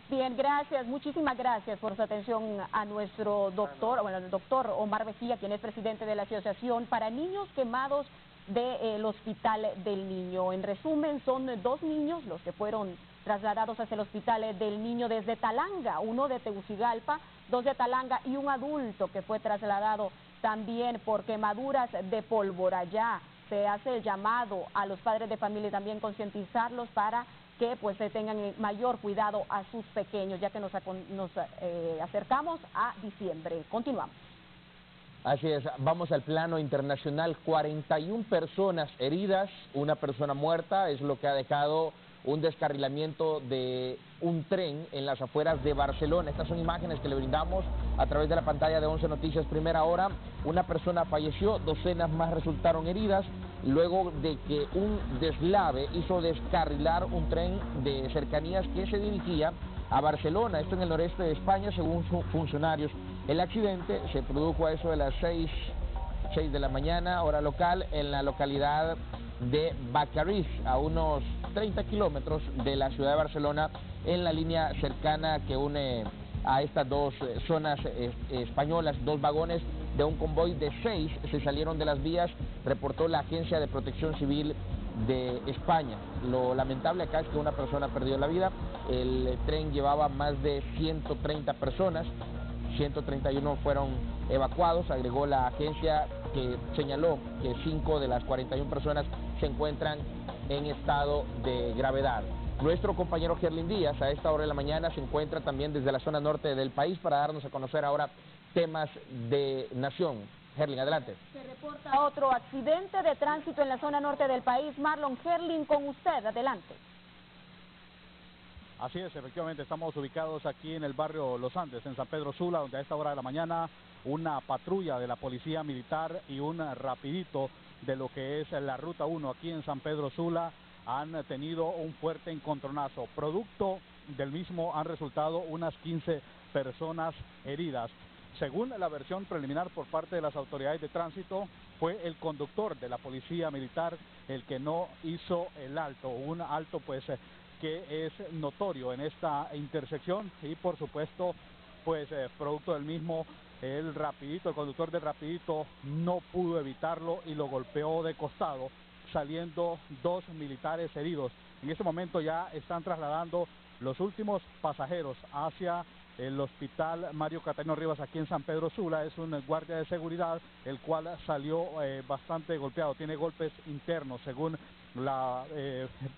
Bien, gracias, muchísimas gracias por su atención a nuestro doctor, bueno, el doctor Omar Mejía, quien es presidente de la Asociación para Niños Quemados del Hospital del Niño. En resumen, son 2 niños los que fueron trasladados hacia el Hospital del Niño desde Talanga, uno de Tegucigalpa, 2 de Talanga y un adulto que fue trasladado también por quemaduras de pólvora. Ya se hace el llamado a los padres de familia y también concientizarlos para que pues tengan mayor cuidado a sus pequeños, ya que nos acercamos a diciembre. Continuamos. Así es, vamos al plano internacional. 41 personas heridas, una persona muerta, es lo que ha dejado un descarrilamiento de un tren en las afueras de Barcelona. Estas son imágenes que le brindamos a través de la pantalla de 11 Noticias Primera Hora. Una persona falleció, docenas más resultaron heridas, luego de que un deslave hizo descarrilar un tren de cercanías que se dirigía a Barcelona, esto en el noreste de España, según funcionarios. El accidente se produjo a eso de las 6 de la mañana, hora local, en la localidad de Bacariz, a unos 30 kilómetros de la ciudad de Barcelona, en la línea cercana que une a estas dos zonas españolas. 2 vagones de un convoy de 6 se salieron de las vías, reportó la Agencia de Protección Civil de España. Lo lamentable acá es que una persona perdió la vida. El tren llevaba más de 130 personas, 131 fueron evacuados. Agregó la agencia, que señaló que 5 de las 41 personas se encuentran en estado de gravedad. Nuestro compañero Gerlin Díaz a esta hora de la mañana se encuentra también desde la zona norte del país para darnos a conocer ahora temas de nación. Gerlin, adelante. Se reporta otro accidente de tránsito en la zona norte del país. Marlon, Gerlin, con usted, adelante. Así es, efectivamente, estamos ubicados aquí en el barrio Los Andes, en San Pedro Sula, donde a esta hora de la mañana una patrulla de la Policía Militar y un rapidito de lo que es la Ruta 1 aquí en San Pedro Sula han tenido un fuerte encontronazo. Producto del mismo han resultado unas 15 personas heridas. Según la versión preliminar por parte de las autoridades de tránsito, fue el conductor de la Policía Militar el que no hizo el alto, un alto pues que es notorio en esta intersección, y por supuesto pues producto del mismo el conductor del rapidito no pudo evitarlo y lo golpeó de costado, saliendo 2 militares heridos. En este momento ya están trasladando los últimos pasajeros hacia el hospital Mario Catarino Rivas aquí en San Pedro Sula. Es un guardia de seguridad el cual salió bastante golpeado, tiene golpes internos según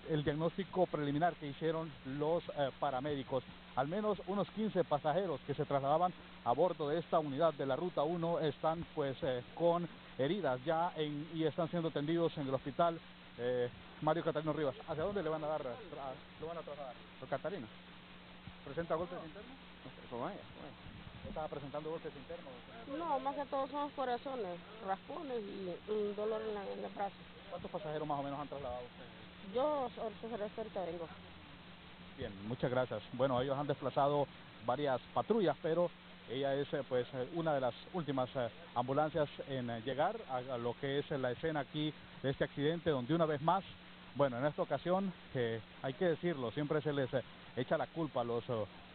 el diagnóstico preliminar que hicieron los paramédicos. Al menos unos 15 pasajeros que se trasladaban a bordo de esta unidad de la Ruta 1 están pues con heridas ya y están siendo atendidos en el hospital Mario Catarino Rivas. ¿Hacia dónde le van a dar? ¿Lo van a trasladar? ¿Los Catarina? ¿Presenta golpes internos? ¿Estaba presentando golpes internos? No, más que todo son los corazones, raspones y un dolor en el brazo. ¿Cuántos pasajeros más o menos han trasladado ustedes? Yo ahorita vengo. Bien, muchas gracias. Bueno, ellos han desplazado varias patrullas, pero ella es pues una de las últimas ambulancias en llegar a lo que es la escena aquí de este accidente, donde una vez más, bueno, en esta ocasión, hay que decirlo, siempre se les echa la culpa a los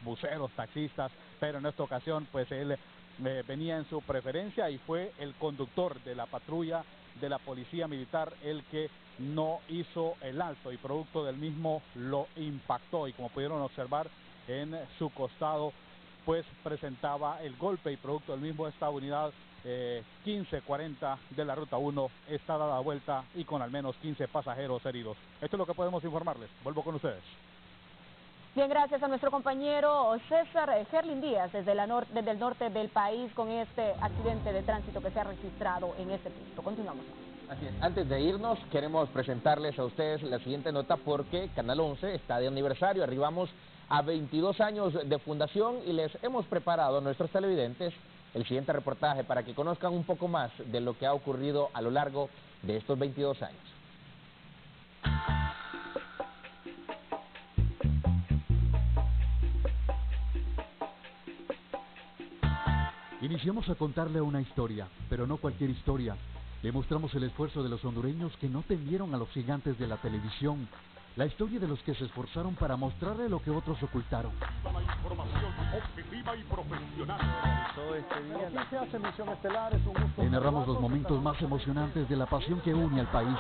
buceros, taxistas, pero en esta ocasión pues él venía en su preferencia y fue el conductor de la patrulla de la Policía Militar el que no hizo el alto, y producto del mismo lo impactó, y como pudieron observar en su costado pues presentaba el golpe, y producto del mismo esta unidad 1540 de la Ruta 1 está dada vuelta y con al menos 15 pasajeros heridos. Esto es lo que podemos informarles. Vuelvo con ustedes. Bien, gracias a nuestro compañero César Gerlin Díaz desde el norte del país con este accidente de tránsito que se ha registrado en este punto. Continuamos. Así es. Antes de irnos, queremos presentarles a ustedes la siguiente nota porque Canal 11 está de aniversario. Arribamos a 22 años de fundación y les hemos preparado a nuestros televidentes el siguiente reportaje para que conozcan un poco más de lo que ha ocurrido a lo largo de estos 22 años. Iniciamos a contarle una historia, pero no cualquier historia. Le mostramos el esfuerzo de los hondureños que no temieron a los gigantes de la televisión. La historia de los que se esforzaron para mostrarle lo que otros ocultaron. información objetiva y profesional. Noticias, emisión estelar, es un gusto. Le narramos los momentos más emocionantes de la pasión que une al país.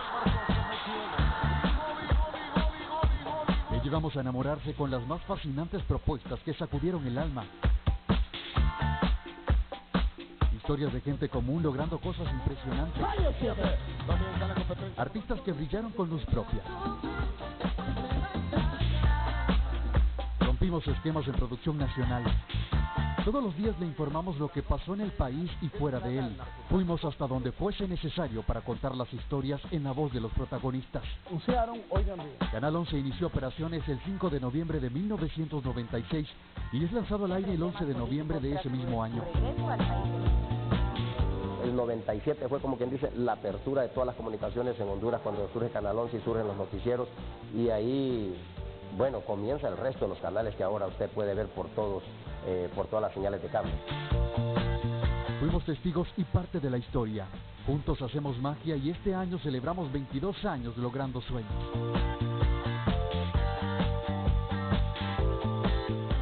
Le llevamos a enamorarse con las más fascinantes propuestas que sacudieron el alma. Historias de gente común logrando cosas impresionantes. Artistas que brillaron con luz propia. Rompimos esquemas en producción nacional. Todos los días le informamos lo que pasó en el país y fuera de él. Fuimos hasta donde fuese necesario para contar las historias en la voz de los protagonistas. Canal 11 inició operaciones el 5 de noviembre de 1996 y es lanzado al aire el 11 de noviembre de ese mismo año. El 97 fue, como quien dice, la apertura de todas las comunicaciones en Honduras cuando surge Canal 11 y surgen los noticieros, y ahí, bueno, comienza el resto de los canales que ahora usted puede ver por todas las señales de cable. Fuimos testigos y parte de la historia. Juntos hacemos magia y este año celebramos 22 años logrando sueños.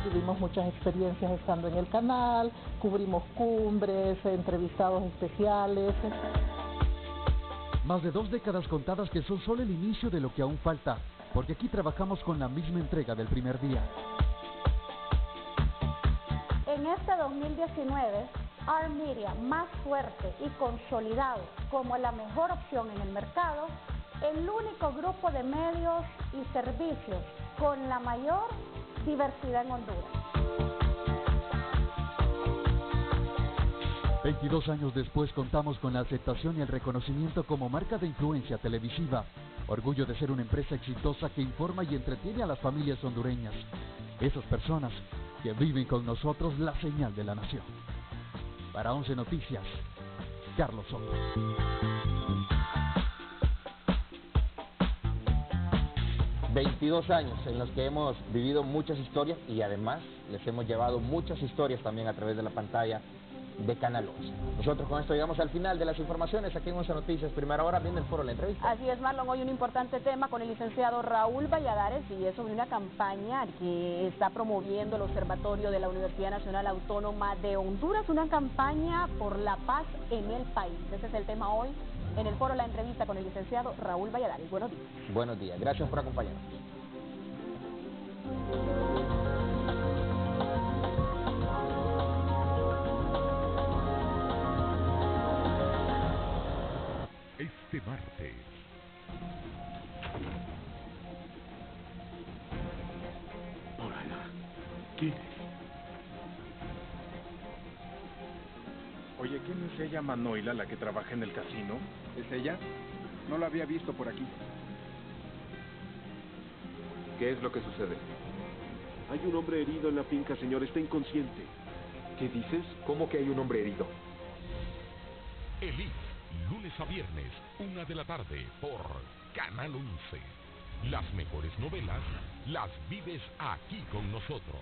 Tuvimos muchas experiencias estando en el canal, cubrimos cumbres, entrevistados especiales. Más de 2 décadas contadas que son solo el inicio de lo que aún falta, porque aquí trabajamos con la misma entrega del primer día. En este 2019, R Media, más fuerte y consolidado como la mejor opción en el mercado, el único grupo de medios y servicios con la mayor diversidad en Honduras. 22 años después contamos con la aceptación y el reconocimiento como marca de influencia televisiva. Orgullo de ser una empresa exitosa que informa y entretiene a las familias hondureñas. Esas personas que viven con nosotros la señal de la nación. Para 11 Noticias, Carlos Soto. ...22 años en los que hemos vivido muchas historias y además les hemos llevado muchas historias también a través de la pantalla de Canal 11. Nosotros con esto llegamos al final de las informaciones aquí en 11 Noticias. Primera hora, viene el foro, la entrevista. Así es, Marlon, hoy un importante tema con el licenciado Raúl Valladares y es sobre una campaña que está promoviendo el Observatorio de la Universidad Nacional Autónoma de Honduras, una campaña por la paz en el país. Ese es el tema hoy en el foro, la entrevista con el licenciado Raúl Valladares. Buenos días. Buenos días, gracias por acompañarnos. Este martes. Hola, ¿quién es? Oye, ¿quién es ella, Manoila, la que trabaja en el casino? ¿Es ella? No la había visto por aquí. ¿Qué es lo que sucede? Hay un hombre herido en la finca, señor. Está inconsciente. ¿Qué dices? ¿Cómo que hay un hombre herido? Elite, lunes a viernes, 1 de la tarde, por Canal 11. Las mejores novelas las vives aquí con nosotros.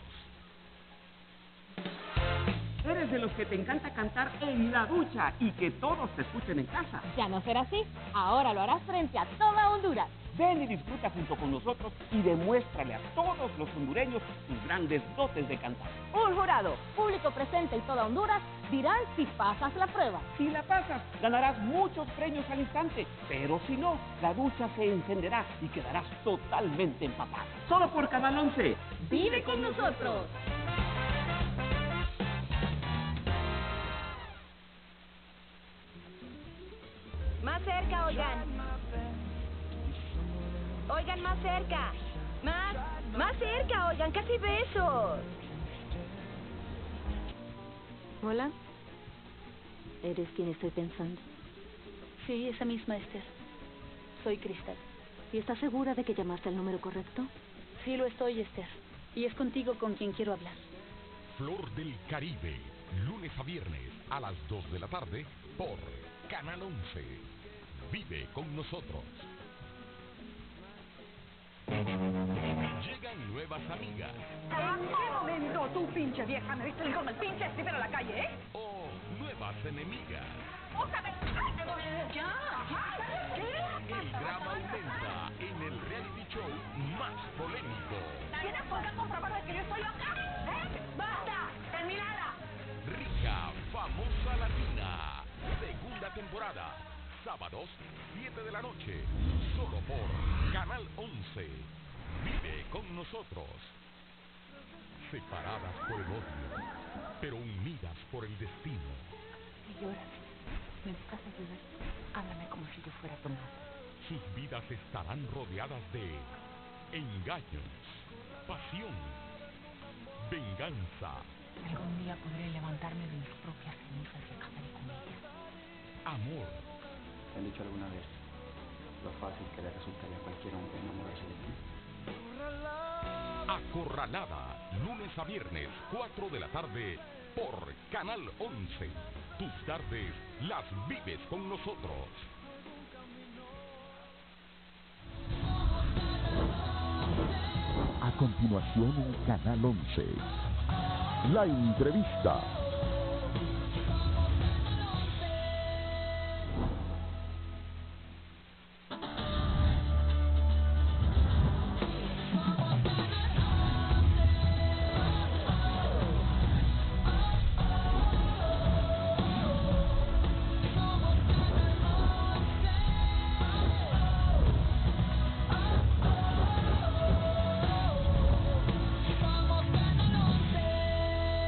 Eres de los que te encanta cantar en la ducha y que todos te escuchen en casa. Ya no será así, ahora lo harás frente a toda Honduras. Ven y disfruta junto con nosotros y demuéstrale a todos los hondureños tus grandes dotes de cantar. Un jurado, público presente y toda Honduras dirán si pasas la prueba. Si la pasas, ganarás muchos premios al instante, pero si no, la ducha se encenderá y quedarás totalmente empapado. Solo por Canal 11. ¡Vive con nosotros! Más cerca, oigan. Oigan, más cerca. Más cerca, oigan, casi besos. Hola. ¿Eres quien estoy pensando? Sí, esa misma, Esther. Soy Cristal. ¿Y estás segura de que llamaste al número correcto? Sí, lo estoy, Esther. Y es contigo con quien quiero hablar. Flor del Caribe, lunes a viernes a las 2 de la tarde por Canal 11. Vive con nosotros. Llegan nuevas amigas. ¿En qué momento tú, pinche vieja, me viste con el pinche escribir a la calle, eh? O nuevas enemigas. ¡Otra vez! ¡Ya! ¿Qué? El drama aumenta en el reality show más polémico. ¿Tienes por qué comprobar de que yo estoy loca? ¿Eh? temporada. Sábados, 7 de la noche. Solo por Canal 11. Vive con nosotros. Separadas por el odio, pero unidas por el destino. Si lloras, ¿me buscas ayuda? Háblame como si yo fuera tu madre. Sus vidas estarán rodeadas de engaños, pasión, venganza. Algún día podré levantarme de mis propias cenizas y acabaré con ellas. Amor. ¿Te han dicho alguna vez lo fácil que le resultaría a cualquier hombre enamorarse de ti? Acorralada, lunes a viernes, 4 de la tarde, por Canal 11. Tus tardes las vives con nosotros. A continuación en Canal 11, la entrevista.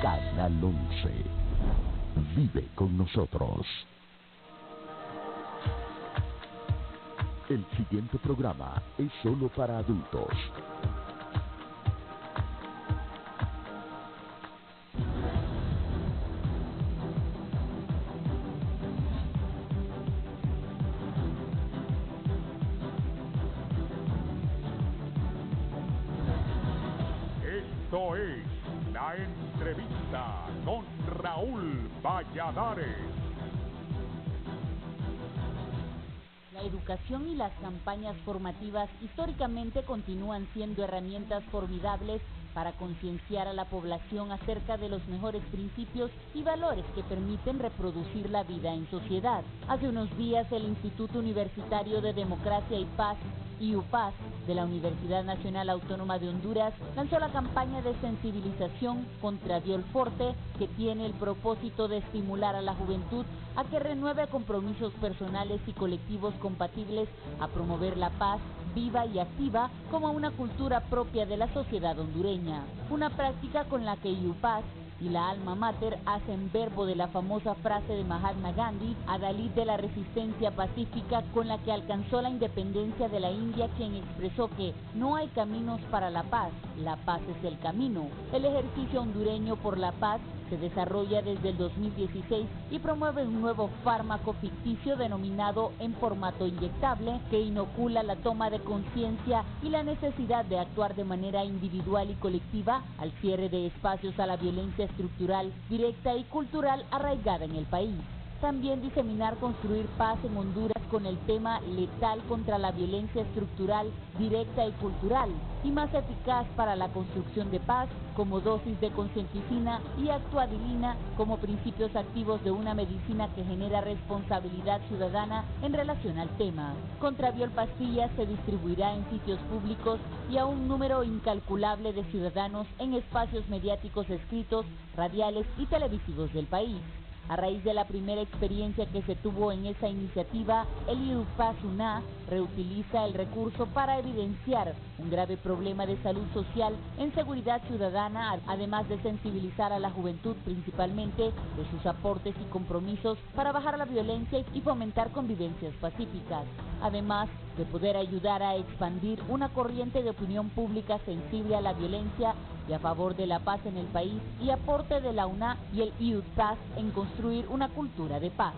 Canal 11. Vive con nosotros. El siguiente programa es solo para adultos. Esto es La Entrevista con Raúl Valladares. La educación y las campañas formativas históricamente continúan siendo herramientas formidables para concienciar a la población acerca de los mejores principios y valores que permiten reproducir la vida en sociedad. Hace unos días el Instituto Universitario de Democracia y Paz, IUPAS, de la Universidad Nacional Autónoma de Honduras, lanzó la campaña de sensibilización contra Violforte, que tiene el propósito de estimular a la juventud a que renueve compromisos personales y colectivos compatibles a promover la paz viva y activa como una cultura propia de la sociedad hondureña. Una práctica con la que IUPAS y la Alma Mater hacen verbo de la famosa frase de Mahatma Gandhi, adalid de la resistencia pacífica con la que alcanzó la independencia de la India, quien expresó que no hay caminos para la paz es el camino. El ejercicio hondureño por la paz se desarrolla desde el 2016 y promueve un nuevo fármaco ficticio denominado en formato inyectable que inocula la toma de conciencia y la necesidad de actuar de manera individual y colectiva al cierre de espacios a la violencia estructural, directa y cultural arraigada en el país. También diseminar construir paz en Honduras con el tema letal contra la violencia estructural, directa y cultural, y más eficaz para la construcción de paz como dosis de concienticina y actuadilina como principios activos de una medicina que genera responsabilidad ciudadana en relación al tema. Contra Violpastillas se distribuirá en sitios públicos y a un número incalculable de ciudadanos en espacios mediáticos escritos, radiales y televisivos del país. A raíz de la primera experiencia que se tuvo en esa iniciativa, el IUPAS-UNA reutiliza el recurso para evidenciar un grave problema de salud social en seguridad ciudadana, además de sensibilizar a la juventud principalmente de sus aportes y compromisos para bajar la violencia y fomentar convivencias pacíficas, además de poder ayudar a expandir una corriente de opinión pública sensible a la violencia y a favor de la paz en el país, y aporte de la UNA y el IUPAS en construir una cultura de paz.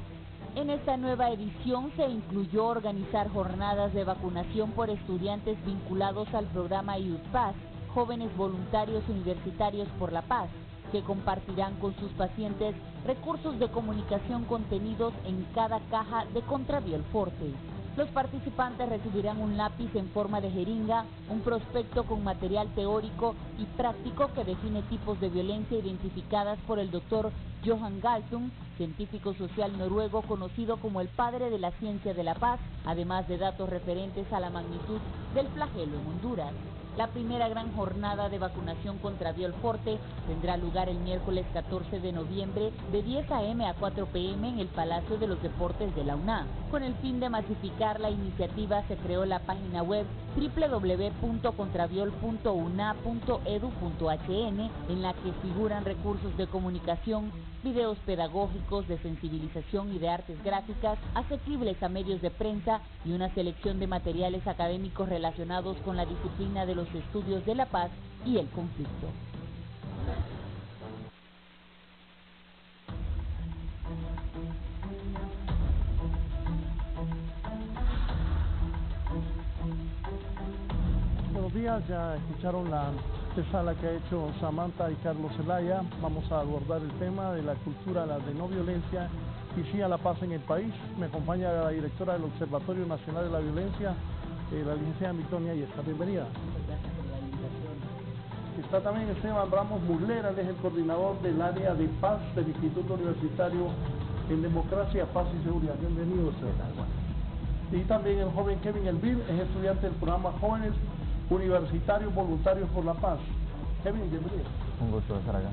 En esta nueva edición se incluyó organizar jornadas de vacunación por estudiantes vinculados al programa IUPAS, Jóvenes Voluntarios Universitarios por la Paz, que compartirán con sus pacientes recursos de comunicación contenidos en cada caja de Contra Violforte. Los participantes recibirán un lápiz en forma de jeringa, un prospecto con material teórico y práctico que define tipos de violencia identificadas por el doctor Johan Galtung, científico social noruego conocido como el padre de la ciencia de la paz, además de datos referentes a la magnitud del flagelo en Honduras. La primera gran jornada de vacunación contra Viol Forte tendrá lugar el miércoles 14 de noviembre de 10 a.m. a 4 p.m. en el Palacio de los Deportes de la UNAM. Con el fin de masificar la iniciativa se creó la página web www.contraviol.una.edu.hn en la que figuran recursos de comunicación, videos pedagógicos de sensibilización y de artes gráficas asequibles a medios de prensa y una selección de materiales académicos relacionados con la disciplina de los estudios de la paz y el conflicto. Buenos días, ya escucharon la antesala que ha hecho Samantha y Carlos Zelaya. Vamos a abordar el tema de la cultura de no violencia y sí a la paz en el país. Me acompaña la directora del Observatorio Nacional de la Violencia, la licenciada Victoria Ayesta. Bienvenida. Gracias por la invitación. Está también Esteban Ramos Muslera, él es el coordinador del área de paz del Instituto Universitario en Democracia, Paz y Seguridad. Bienvenido, Esteban. Y también el joven Kevin Elvir, es estudiante del programa Jóvenes Universitarios Voluntarios por la Paz. Kevin, bienvenido. Un gusto estar acá.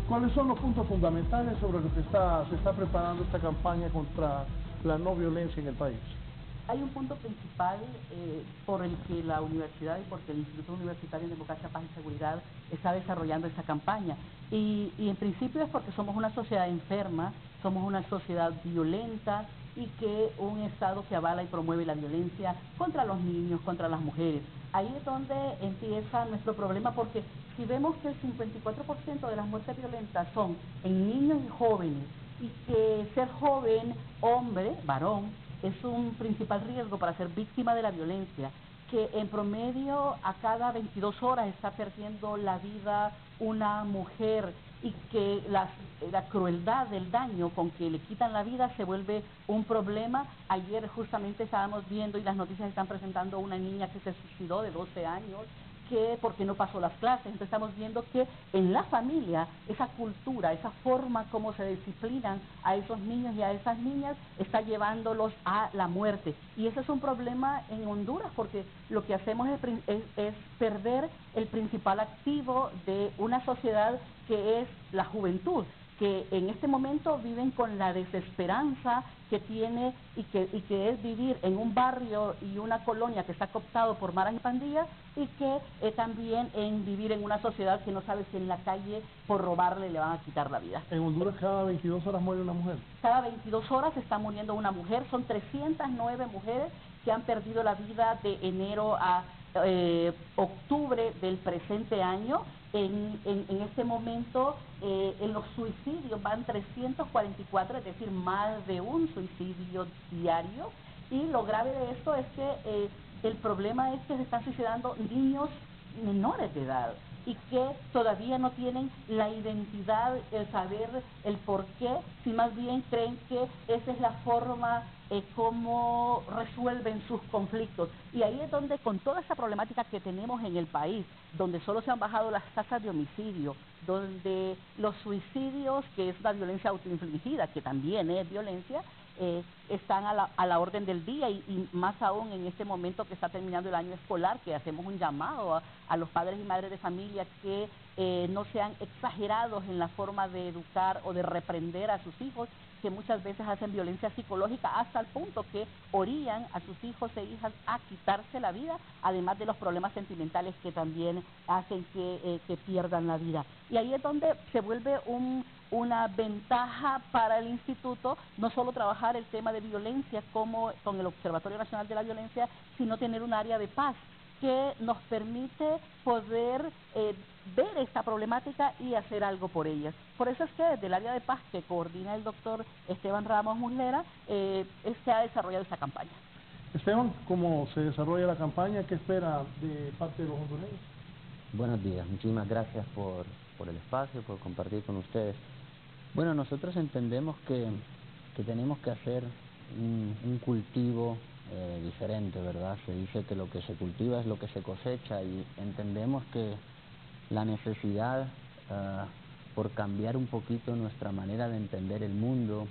¿Cuáles son los puntos fundamentales sobre los que se está preparando esta campaña contra la no violencia en el país? Hay un punto principal por el que la universidad y porque el Instituto Universitario de Democracia, Paz y Seguridad está desarrollando esta campaña. Y en principio es porque somos una sociedad enferma, somos una sociedad violenta y que un Estado que avala y promueve la violencia contra los niños, contra las mujeres. Ahí es donde empieza nuestro problema, porque si vemos que el 54% de las muertes violentas son en niños y jóvenes, y que ser joven, hombre, varón, es un principal riesgo para ser víctima de la violencia, que en promedio a cada 22 horas está perdiendo la vida una mujer y que la crueldad del daño con que le quitan la vida se vuelve un problema. Ayer justamente estábamos viendo y las noticias están presentando una niña que se suicidó de 12 años, que porque no pasó las clases. Entonces estamos viendo que en la familia esa cultura, esa forma como se disciplinan a esos niños y a esas niñas está llevándolos a la muerte. Y ese es un problema en Honduras, porque lo que hacemos es perder el principal activo de una sociedad, que es la juventud, que en este momento viven con la desesperanza que tiene y que es vivir en un barrio y una colonia que está cooptado por maras y pandillas, y que también en vivir en una sociedad que no sabe si en la calle por robarle le van a quitar la vida. En Honduras cada 22 horas muere una mujer. Cada 22 horas está muriendo una mujer. Son 309 mujeres que han perdido la vida de enero a octubre del presente año. En este momento en los suicidios van 344, es decir, más de un suicidio diario. Y lo grave de esto es que el problema es que se están suicidando niños menores de edad y que todavía no tienen la identidad, el saber, el por qué, si más bien creen que esa es la forma cómo resuelven sus conflictos. Y ahí es donde, con toda esa problemática que tenemos en el país, donde solo se han bajado las tasas de homicidio, donde los suicidios, que es la violencia autoinfligida, que también es violencia, están a la orden del día, y más aún en este momento que está terminando el año escolar, que hacemos un llamado a los padres y madres de familia que no sean exagerados en la forma de educar o de reprender a sus hijos, que muchas veces hacen violencia psicológica hasta el punto que orillan a sus hijos e hijas a quitarse la vida, además de los problemas sentimentales que también hacen que pierdan la vida. Y ahí es donde se vuelve una ventaja para el instituto, no solo trabajar el tema de violencia como con el Observatorio Nacional de la Violencia, sino tener un área de paz que nos permite poder ver esta problemática y hacer algo por ellas. Por eso es que desde el área de paz que coordina el doctor Esteban Ramos Muslera, se ha desarrollado esta campaña. Esteban, ¿cómo se desarrolla la campaña? ¿Qué espera de parte de los hondureños? Buenos días, muchísimas gracias por el espacio, por compartir con ustedes. Bueno, nosotros entendemos que tenemos que hacer un cultivo diferente, ¿verdad? Se dice que lo que se cultiva es lo que se cosecha, y entendemos que la necesidad por cambiar un poquito nuestra manera de entender el mundo,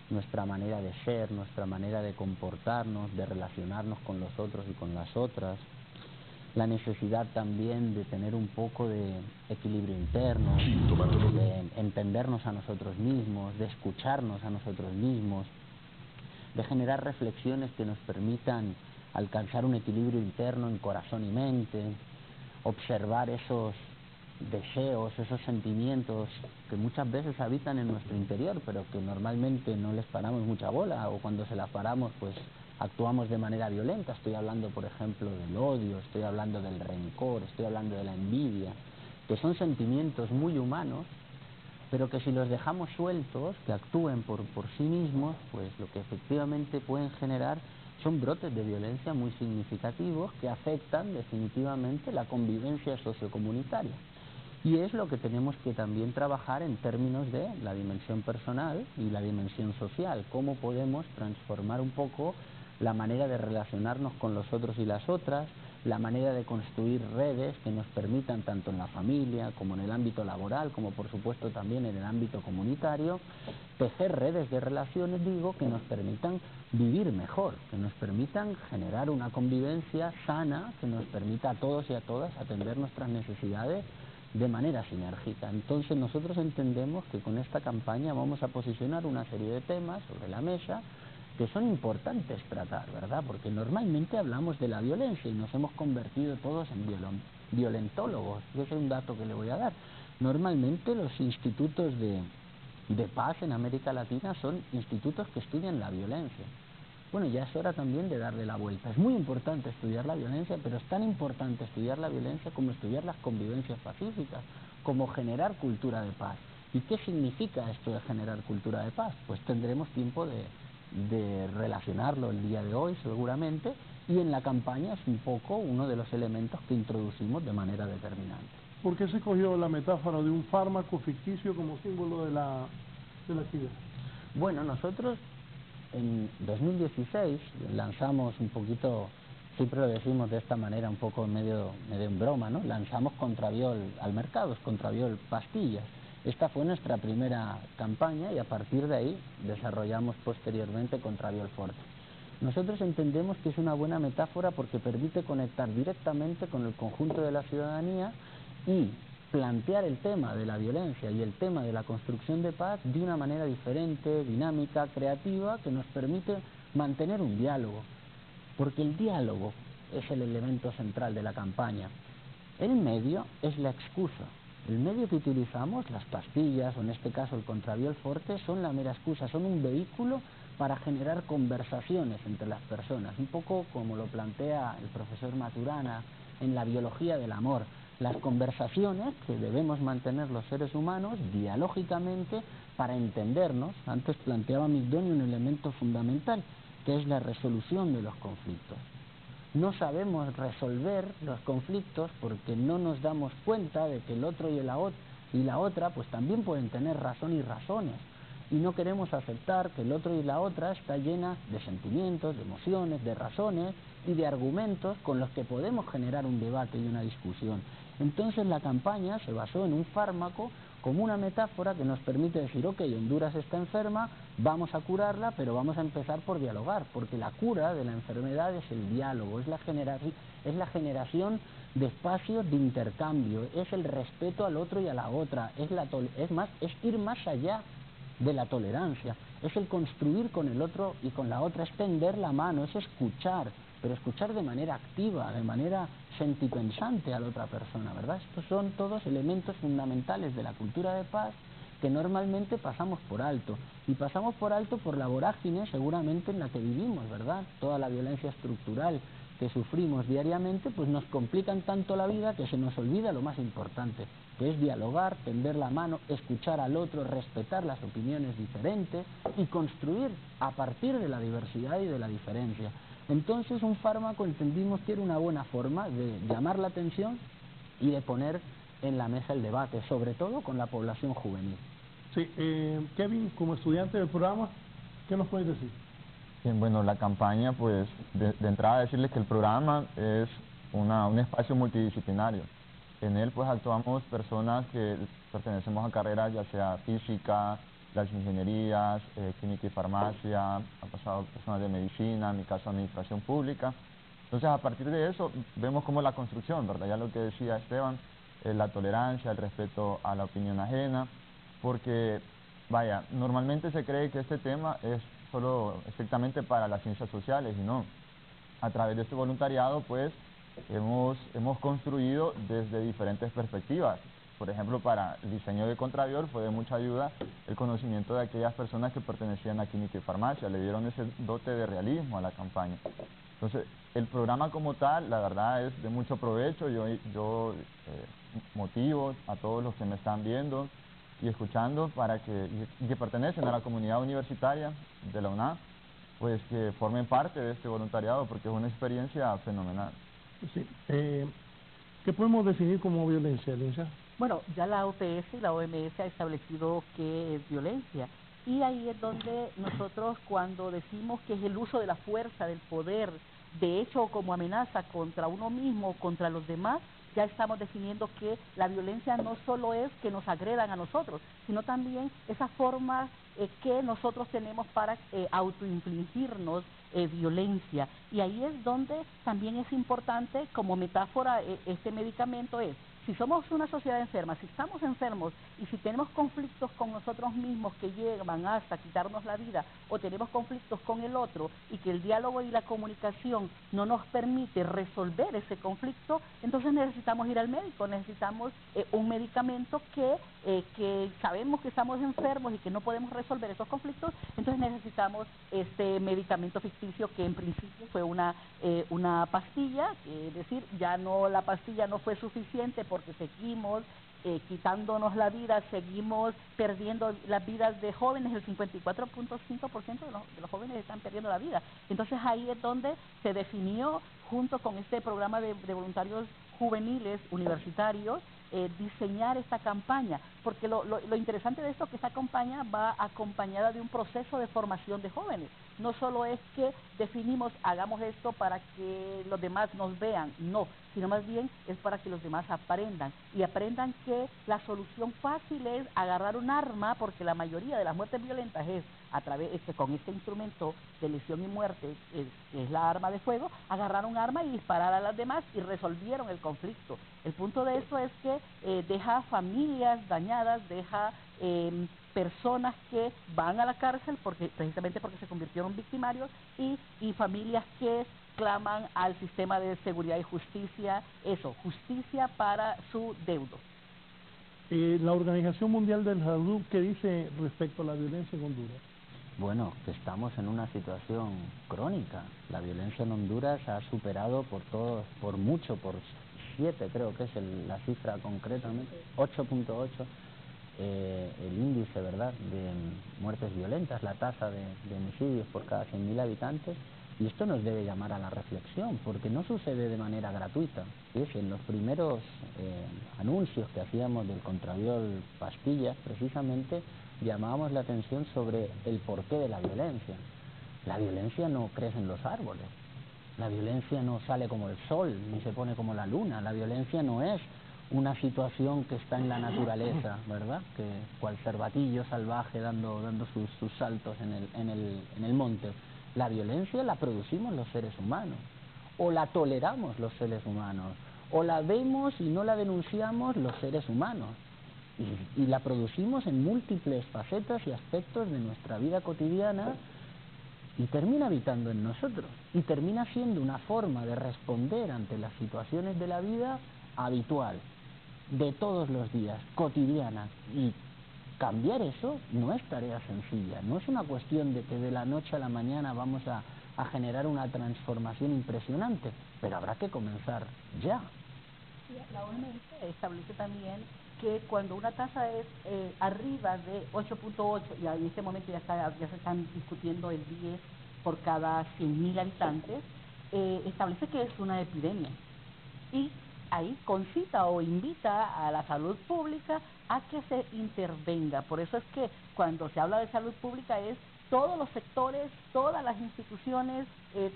nuestra manera de ser, nuestra manera de comportarnos, de relacionarnos con los otros y con las otras, la necesidad también de tener un poco de equilibrio interno, de entendernos a nosotros mismos, de escucharnos a nosotros mismos, de generar reflexiones que nos permitan alcanzar un equilibrio interno en corazón y mente, observar esos deseos, esos sentimientos que muchas veces habitan en nuestro interior, pero que normalmente no les paramos mucha bola, o cuando se las paramos pues actuamos de manera violenta. Estoy hablando, por ejemplo, del odio, estoy hablando del rencor, estoy hablando de la envidia, que son sentimientos muy humanos, pero que si los dejamos sueltos, que actúen por sí mismos, pues lo que efectivamente pueden generar son brotes de violencia muy significativos que afectan definitivamente la convivencia sociocomunitaria. Y es lo que tenemos que también trabajar en términos de la dimensión personal y la dimensión social, cómo podemos transformar un poco la manera de relacionarnos con los otros y las otras, la manera de construir redes que nos permitan, tanto en la familia como en el ámbito laboral, como por supuesto también en el ámbito comunitario, tejer redes de relaciones, digo, que nos permitan vivir mejor, que nos permitan generar una convivencia sana, que nos permita a todos y a todas atender nuestras necesidades de manera sinérgica. Entonces nosotros entendemos que con esta campaña vamos a posicionar una serie de temas sobre la mesa que son importantes tratar, ¿verdad? Porque normalmente hablamos de la violencia y nos hemos convertido todos en violentólogos. Ese es un dato que le voy a dar. Normalmente los institutos de paz en América Latina son institutos que estudian la violencia. Bueno, ya es hora también de darle la vuelta. Es muy importante estudiar la violencia, pero es tan importante estudiar la violencia como estudiar las convivencias pacíficas, como generar cultura de paz. ¿Y qué significa esto de generar cultura de paz? Pues tendremos tiempo de relacionarlo el día de hoy seguramente, y en la campaña es un poco uno de los elementos que introducimos de manera determinante. ¿Por qué se escogió la metáfora de un fármaco ficticio como símbolo de la actividad? Bueno, nosotros en 2016 lanzamos un poquito, siempre lo decimos de esta manera un poco medio en broma, ¿no? Lanzamos Contraviol al mercado, Contraviol pastillas. Esta fue nuestra primera campaña y a partir de ahí desarrollamos posteriormente Contraviol Forte. Nosotros entendemos que es una buena metáfora porque permite conectar directamente con el conjunto de la ciudadanía y plantear el tema de la violencia y el tema de la construcción de paz de una manera diferente, dinámica, creativa, que nos permite mantener un diálogo. Porque el diálogo es el elemento central de la campaña. El medio es la excusa. El medio que utilizamos, las pastillas o en este caso el Contraviol Forte, son la mera excusa, son un vehículo para generar conversaciones entre las personas, un poco como lo plantea el profesor Maturana en la biología del amor. Las conversaciones que debemos mantener los seres humanos dialógicamente para entendernos. Antes planteaba Migdoni un elemento fundamental, que es la resolución de los conflictos. No sabemos resolver los conflictos porque no nos damos cuenta de que el otro y la otra pues también pueden tener razón y razones, y no queremos aceptar que el otro y la otra está llena de sentimientos, de emociones, de razones y de argumentos con los que podemos generar un debate y una discusión. Entonces la campaña se basó en un fármaco como una metáfora que nos permite decir, ok, Honduras está enferma, vamos a curarla, pero vamos a empezar por dialogar, porque la cura de la enfermedad es el diálogo, es la generación de espacios de intercambio, es el respeto al otro y a la otra, es ir más allá de la tolerancia, es el construir con el otro y con la otra, es tender la mano, es escuchar, pero escuchar de manera activa, de manera sentipensante a la otra persona, ¿verdad? Estos son todos elementos fundamentales de la cultura de paz que normalmente pasamos por alto, y pasamos por alto por la vorágine seguramente en la que vivimos, ¿verdad? Toda la violencia estructural que sufrimos diariamente pues nos complican tanto la vida que se nos olvida lo más importante, que es dialogar, tender la mano, escuchar al otro, respetar las opiniones diferentes y construir a partir de la diversidad y de la diferencia. Entonces un fármaco entendimos que era una buena forma de llamar la atención y de poner en la mesa el debate, sobre todo con la población juvenil. Sí, Kevin, como estudiante del programa, ¿qué nos puedes decir? Bien, bueno, la campaña, pues, de entrada decirles que el programa es un espacio multidisciplinario. En él, pues, actuamos personas que pertenecemos a carreras, ya sea física, las ingenierías, química y farmacia, han pasado personas de medicina, en mi caso administración pública, Entonces, a partir de eso, vemos como la construcción, ¿verdad? Ya lo que decía Esteban, la tolerancia, el respeto a la opinión ajena, porque, vaya, normalmente se cree que este tema es solo estrictamente para las ciencias sociales, y no. A través de este voluntariado, pues, hemos construido desde diferentes perspectivas. Por ejemplo, para el diseño de Contravior fue de mucha ayuda el conocimiento de aquellas personas que pertenecían a Química y Farmacia, le dieron ese dote de realismo a la campaña. Entonces, el programa como tal, la verdad, es de mucho provecho. Yo motivo a todos los que me están viendo y escuchando para que pertenecen a la comunidad universitaria de la UNAM, pues que formen parte de este voluntariado, porque es una experiencia fenomenal. Sí. ¿Qué podemos definir como violencia, Lindsay? Bueno, ya la OPS y la OMS ha establecido qué es violencia. Y ahí es donde nosotros, cuando decimos que es el uso de la fuerza, del poder, de hecho como amenaza contra uno mismo, contra los demás, ya estamos definiendo que la violencia no solo es que nos agredan a nosotros, sino también esa forma que nosotros tenemos para autoinfligirnos violencia. Y ahí es donde también es importante, como metáfora, este medicamento es, si somos una sociedad enferma, si estamos enfermos y si tenemos conflictos con nosotros mismos que llegan hasta quitarnos la vida, o tenemos conflictos con el otro y que el diálogo y la comunicación no nos permite resolver ese conflicto, entonces necesitamos ir al médico, necesitamos un medicamento que sabemos que estamos enfermos y que no podemos resolver esos conflictos, entonces necesitamos este medicamento ficticio que en principio fue una pastilla, es decir, ya no, la pastilla no fue suficiente porque seguimos quitándonos la vida, seguimos perdiendo las vidas de jóvenes, el 54.5% de los jóvenes están perdiendo la vida. Entonces ahí es donde se definió, junto con este programa de voluntarios juveniles universitarios, diseñar esta campaña, porque lo interesante de esto es que esta campaña va acompañada de un proceso de formación de jóvenes. No solo es que definimos, hagamos esto para que los demás nos vean, no, sino más bien es para que los demás aprendan, y aprendan que la solución fácil es agarrar un arma, porque la mayoría de las muertes violentas es a través con este instrumento de lesión y muerte, es la arma de fuego, agarrar un arma y disparar a las demás y resolvieron el conflicto. El punto de esto es que deja familias dañadas, deja personas que van a la cárcel precisamente porque se convirtieron victimarios, y familias que claman al sistema de seguridad y justicia, justicia para su deudo. La Organización Mundial de la Salud, ¿qué dice respecto a la violencia en Honduras? Bueno, que estamos en una situación crónica. La violencia en Honduras ha superado por 7, creo que es la cifra concretamente, 8.8, el índice, ¿verdad?, de muertes violentas, la tasa de homicidios por cada 100.000 habitantes, y esto nos debe llamar a la reflexión, porque no sucede de manera gratuita. En los primeros anuncios que hacíamos del Contraviol pastillas, precisamente llamábamos la atención sobre el porqué de la violencia. La violencia no crece en los árboles, la violencia no sale como el sol, ni se pone como la luna, la violencia no es una situación que está en la naturaleza, ¿verdad?, que cual cervatillo salvaje dando sus saltos en el monte. La violencia la producimos los seres humanos, o la toleramos los seres humanos, o la vemos y no la denunciamos los seres humanos, y la producimos en múltiples facetas y aspectos de nuestra vida cotidiana, y termina habitando en nosotros, y termina siendo una forma de responder ante las situaciones de la vida habitual, de todos los días, cotidiana. Y cambiar eso no es tarea sencilla, no es una cuestión de que de la noche a la mañana vamos a generar una transformación impresionante, pero habrá que comenzar ya. La OMS establece también que cuando una tasa es arriba de 8.8, y en este momento ya se están discutiendo el 10 por cada 100.000 habitantes, establece que es una epidemia. Y ahí concita o invita a la salud pública a que se intervenga. Por eso es que cuando se habla de salud pública es todos los sectores, todas las instituciones,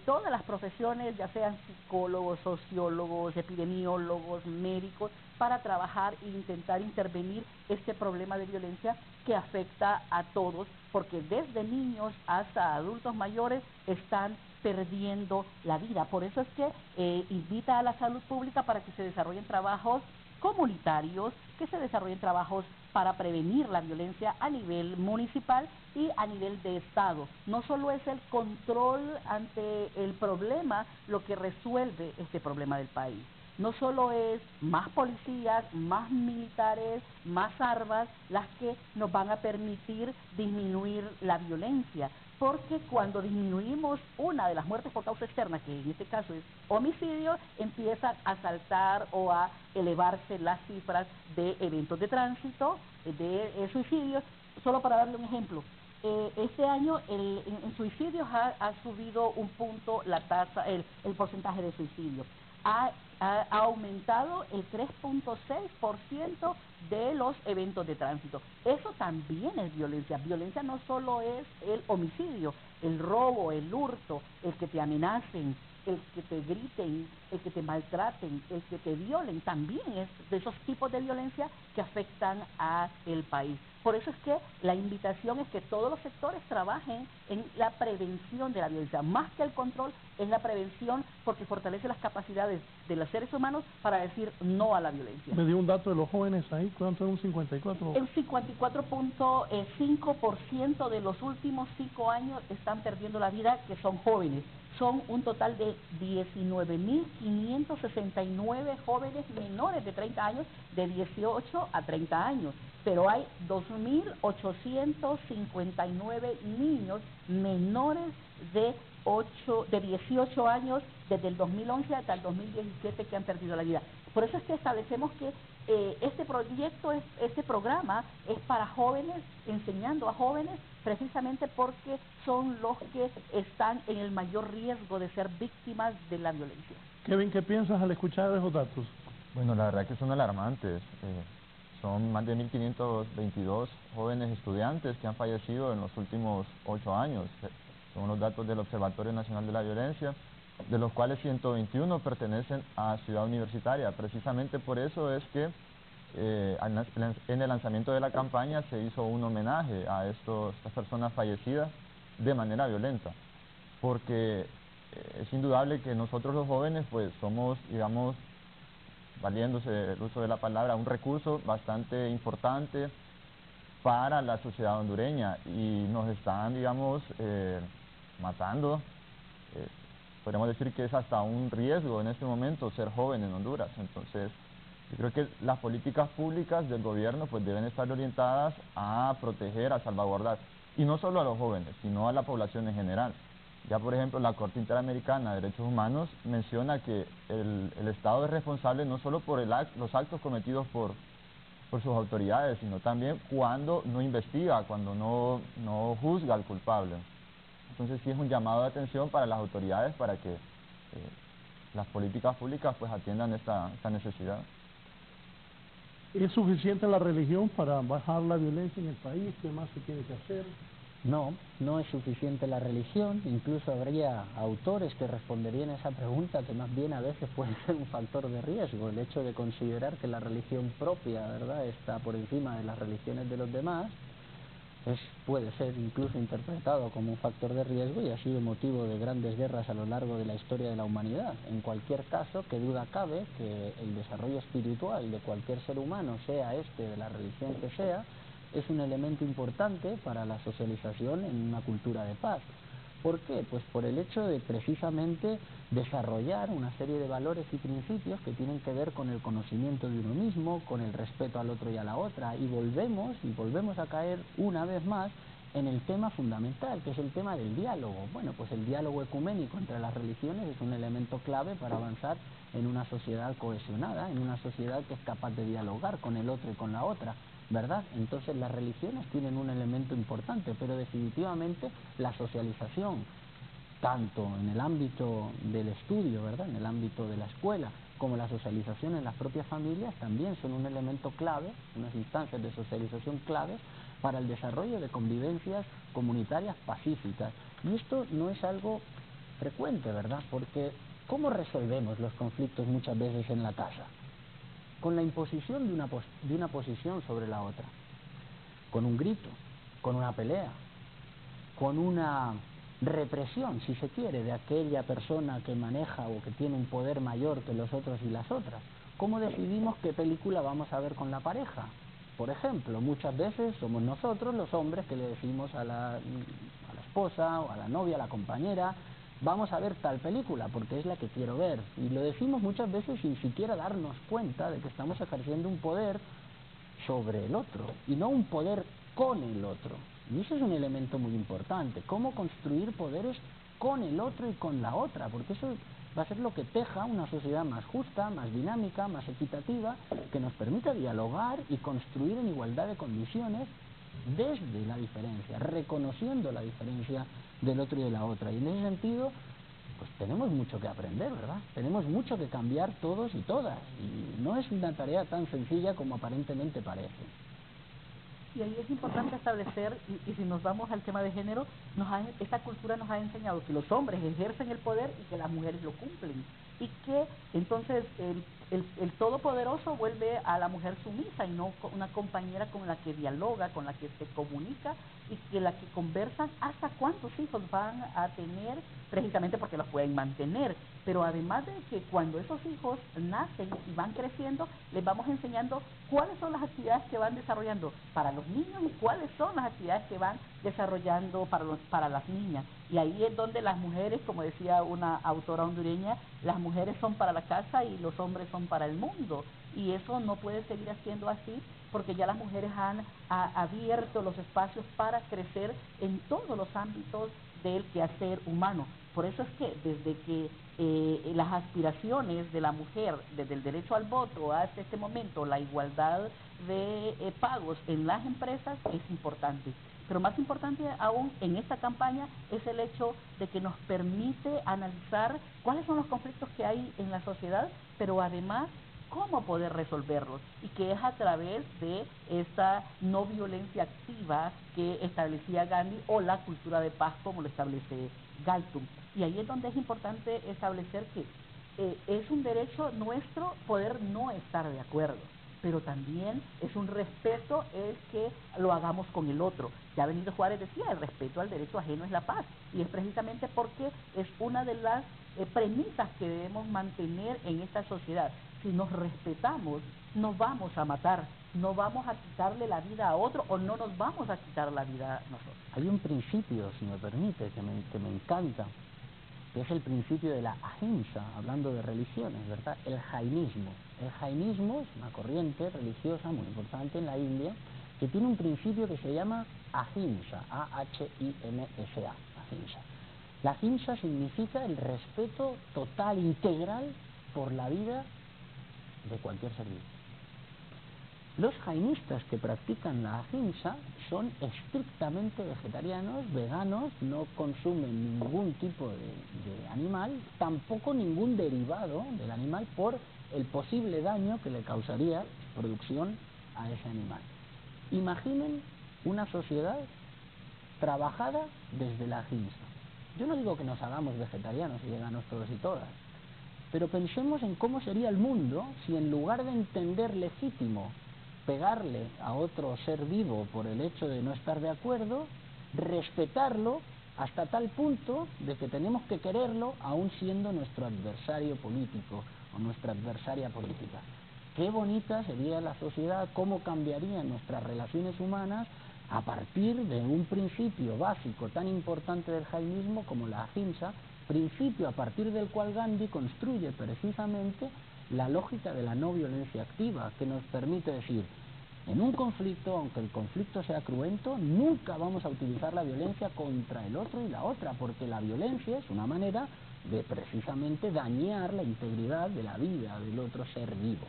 todas las profesiones, ya sean psicólogos, sociólogos, epidemiólogos, médicos, para trabajar e intentar intervenir este problema de violencia que afecta a todos, porque desde niños hasta adultos mayores están perdiendo la vida. Por eso es que invita a la salud pública para que se desarrollen trabajos comunitarios, que se desarrollen trabajos para prevenir la violencia a nivel municipal y a nivel de Estado. No solo es el control ante el problema lo que resuelve este problema del país. No solo es más policías, más militares, más armas las que nos van a permitir disminuir la violencia, porque cuando disminuimos una de las muertes por causa externa, que en este caso es homicidio, empiezan a saltar o a elevarse las cifras de eventos de tránsito, de suicidios. Solo para darle un ejemplo, este año en suicidios ha subido un punto la tasa, el porcentaje de suicidios. Ha aumentado el 3.6% de los eventos de tránsito. Eso también es violencia. Violencia no solo es el homicidio, el robo, el hurto, el que te amenacen, el que te griten, el que te maltraten, el que te violen, también es de esos tipos de violencia que afectan a el país. Por eso es que la invitación es que todos los sectores trabajen en la prevención de la violencia. Más que el control, es la prevención, porque fortalece las capacidades de los seres humanos para decir no a la violencia. Me dio un dato de los jóvenes ahí, ¿cuánto es un 54? El 54.5% de los últimos 5 años están perdiendo la vida, que son jóvenes. Son un total de 19.569 jóvenes menores de 30 años, de 18 a 30 años. Pero hay 2.859 niños menores de 18 años desde el 2011 hasta el 2017 que han perdido la vida. Por eso es que establecemos que este proyecto, este programa es para jóvenes, enseñando a jóvenes, precisamente porque son los que están en el mayor riesgo de ser víctimas de la violencia. Kevin, ¿qué piensas al escuchar esos datos? Bueno, la verdad que son alarmantes. Son más de 1.522 jóvenes estudiantes que han fallecido en los últimos 8 años. Son los datos del Observatorio Nacional de la Violencia, de los cuales 121 pertenecen a Ciudad Universitaria. Precisamente por eso es que en el lanzamiento de la campaña se hizo un homenaje a estas personas fallecidas de manera violenta, porque es indudable que nosotros los jóvenes pues somos, digamos, valiéndose del uso de la palabra, un recurso bastante importante para la sociedad hondureña, y nos están, digamos, matando. Podríamos decir que es hasta un riesgo en este momento ser joven en Honduras. Entonces, yo creo que las políticas públicas del gobierno pues deben estar orientadas a proteger, a salvaguardar, y no solo a los jóvenes, sino a la población en general. Ya, por ejemplo, la Corte Interamericana de Derechos Humanos menciona que el Estado es responsable no solo por los actos cometidos por sus autoridades, sino también cuando no investiga, cuando no juzga al culpable. Entonces sí es un llamado de atención para las autoridades para que las políticas públicas pues atiendan esta necesidad. ¿Es suficiente la religión para bajar la violencia en el país? ¿Qué más se tiene que hacer? No, no es suficiente la religión. Incluso habría autores que responderían a esa pregunta, que más bien a veces puede ser un factor de riesgo. El hecho de considerar que la religión propia, ¿verdad?, está por encima de las religiones de los demás, puede ser incluso interpretado como un factor de riesgo, y ha sido motivo de grandes guerras a lo largo de la historia de la humanidad. En cualquier caso, qué duda cabe que el desarrollo espiritual de cualquier ser humano, sea de la religión que sea, es un elemento importante para la socialización en una cultura de paz. ¿Por qué? Pues por el hecho de precisamente desarrollar una serie de valores y principios que tienen que ver con el conocimiento de uno mismo, con el respeto al otro y a la otra, y volvemos a caer una vez más en el tema fundamental, que es el tema del diálogo. Bueno, pues el diálogo ecuménico entre las religiones es un elemento clave para avanzar en una sociedad cohesionada, en una sociedad que es capaz de dialogar con el otro y con la otra, ¿verdad? Entonces las religiones tienen un elemento importante, pero definitivamente la socialización, tanto en el ámbito del estudio, ¿verdad?, en el ámbito de la escuela, como la socialización en las propias familias, también son un elemento clave, unas instancias de socialización claves para el desarrollo de convivencias comunitarias pacíficas. Y esto no es algo frecuente, ¿verdad?, porque ¿cómo resolvemos los conflictos muchas veces en la casa? Con la imposición de una posición sobre la otra, con un grito, con una pelea, con una represión, si se quiere, de aquella persona que maneja o que tiene un poder mayor que los otros y las otras. ¿Cómo decidimos qué película vamos a ver con la pareja? Por ejemplo, muchas veces somos nosotros los hombres que le decimos a la esposa o a la novia, a la compañera, vamos a ver tal película porque es la que quiero ver. Y lo decimos muchas veces sin siquiera darnos cuenta de que estamos ejerciendo un poder sobre el otro y no un poder con el otro. Y ese es un elemento muy importante, cómo construir poderes con el otro y con la otra, porque eso va a ser lo que teja una sociedad más justa, más dinámica, más equitativa, que nos permita dialogar y construir en igualdad de condiciones desde la diferencia, reconociendo la diferencia del otro y de la otra. Y en ese sentido, pues tenemos mucho que aprender, ¿verdad? Tenemos mucho que cambiar todos y todas. Y no es una tarea tan sencilla como aparentemente parece. Y ahí es importante establecer, y si nos vamos al tema de género, esta cultura nos ha enseñado que los hombres ejercen el poder y que las mujeres lo cumplen. Y que entonces el todopoderoso vuelve a la mujer sumisa y no una compañera con la que dialoga, con la que se comunica y que la que conversan hasta cuántos hijos van a tener, precisamente porque los pueden mantener. Pero además de que cuando esos hijos nacen y van creciendo, les vamos enseñando cuáles son las actividades que van desarrollando para los niños y cuáles son las actividades que van desarrollando para las niñas. Y ahí es donde las mujeres, como decía una autora hondureña, las mujeres son para la casa y los hombres son para el mundo. Y eso no puede seguir siendo así porque ya las mujeres han abierto los espacios para crecer en todos los ámbitos del quehacer humano. Por eso es que desde que las aspiraciones de la mujer, desde el derecho al voto hasta este momento, la igualdad de pagos en las empresas es importante. Pero más importante aún en esta campaña es el hecho de que nos permite analizar cuáles son los conflictos que hay en la sociedad, pero además cómo poder resolverlos, y que es a través de esta no violencia activa que establecía Gandhi o la cultura de paz como lo establece Galtung. Y ahí es donde es importante establecer que es un derecho nuestro poder no estar de acuerdo, pero también es un respeto el que lo hagamos con el otro. Ya Benito Juárez decía, el respeto al derecho ajeno es la paz, y es precisamente porque es una de las premisas que debemos mantener en esta sociedad. Si nos respetamos, no vamos a matar, no vamos a quitarle la vida a otro o no nos vamos a quitar la vida a nosotros. Hay un principio, si me permite, que me encanta, que es el principio de la ahimsa, hablando de religiones, ¿verdad? El jainismo. El jainismo es una corriente religiosa muy importante en la India que tiene un principio que se llama ahimsa, A-H-I-M-S-A, ahimsa. La ahimsa significa el respeto total, integral por la vida de cualquier ser vivo. Los jainistas que practican la ahimsa son estrictamente vegetarianos, veganos, no consumen ningún tipo de animal, tampoco ningún derivado del animal por el posible daño que le causaría su producción a ese animal. Imaginen una sociedad trabajada desde la ahimsa. Yo no digo que nos hagamos vegetarianos y veganos todos y todas, pero pensemos en cómo sería el mundo si en lugar de entender legítimo pegarle a otro ser vivo por el hecho de no estar de acuerdo, respetarlo hasta tal punto de que tenemos que quererlo aún siendo nuestro adversario político o nuestra adversaria política. Qué bonita sería la sociedad, cómo cambiarían nuestras relaciones humanas a partir de un principio básico tan importante del jainismo como la ahimsa, principio a partir del cual Gandhi construye precisamente la lógica de la no violencia activa, que nos permite decir, en un conflicto, aunque el conflicto sea cruento, nunca vamos a utilizar la violencia contra el otro y la otra, porque la violencia es una manera de precisamente dañar la integridad de la vida del otro ser vivo.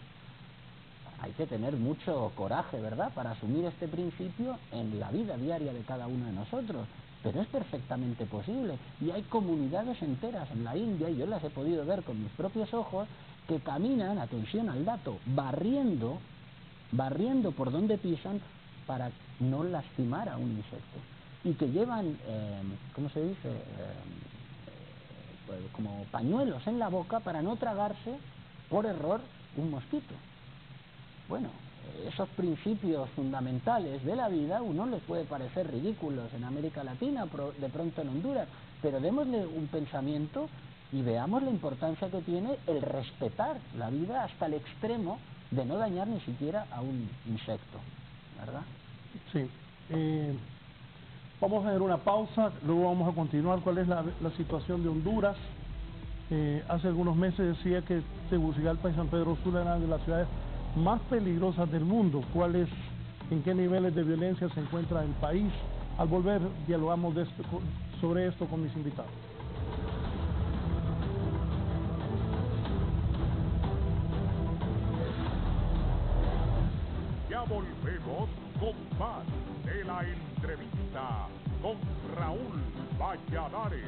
Hay que tener mucho coraje, ¿verdad?, para asumir este principio en la vida diaria de cada uno de nosotros, pero es perfectamente posible, y hay comunidades enteras en la India, y yo las he podido ver con mis propios ojos, que caminan, atención al dato, barriendo por donde pisan para no lastimar a un insecto, y que llevan, ¿cómo se dice?, pues como pañuelos en la boca para no tragarse por error un mosquito. Bueno, esos principios fundamentales de la vida, uno les puede parecer ridículos en América Latina, de pronto en Honduras, pero démosle un pensamiento y veamos la importancia que tiene el respetar la vida hasta el extremo de no dañar ni siquiera a un insecto, ¿verdad? Sí. Vamos a hacer una pausa, luego vamos a continuar. ¿Cuál es la situación de Honduras? Hace algunos meses decía que Tegucigalpa y San Pedro Sula eran de las ciudades más peligrosas del mundo. ¿En qué niveles de violencia se encuentra el país? Al volver, dialogamos sobre esto con mis invitados. Ya volvemos con más de la entrevista con Raúl Valladares.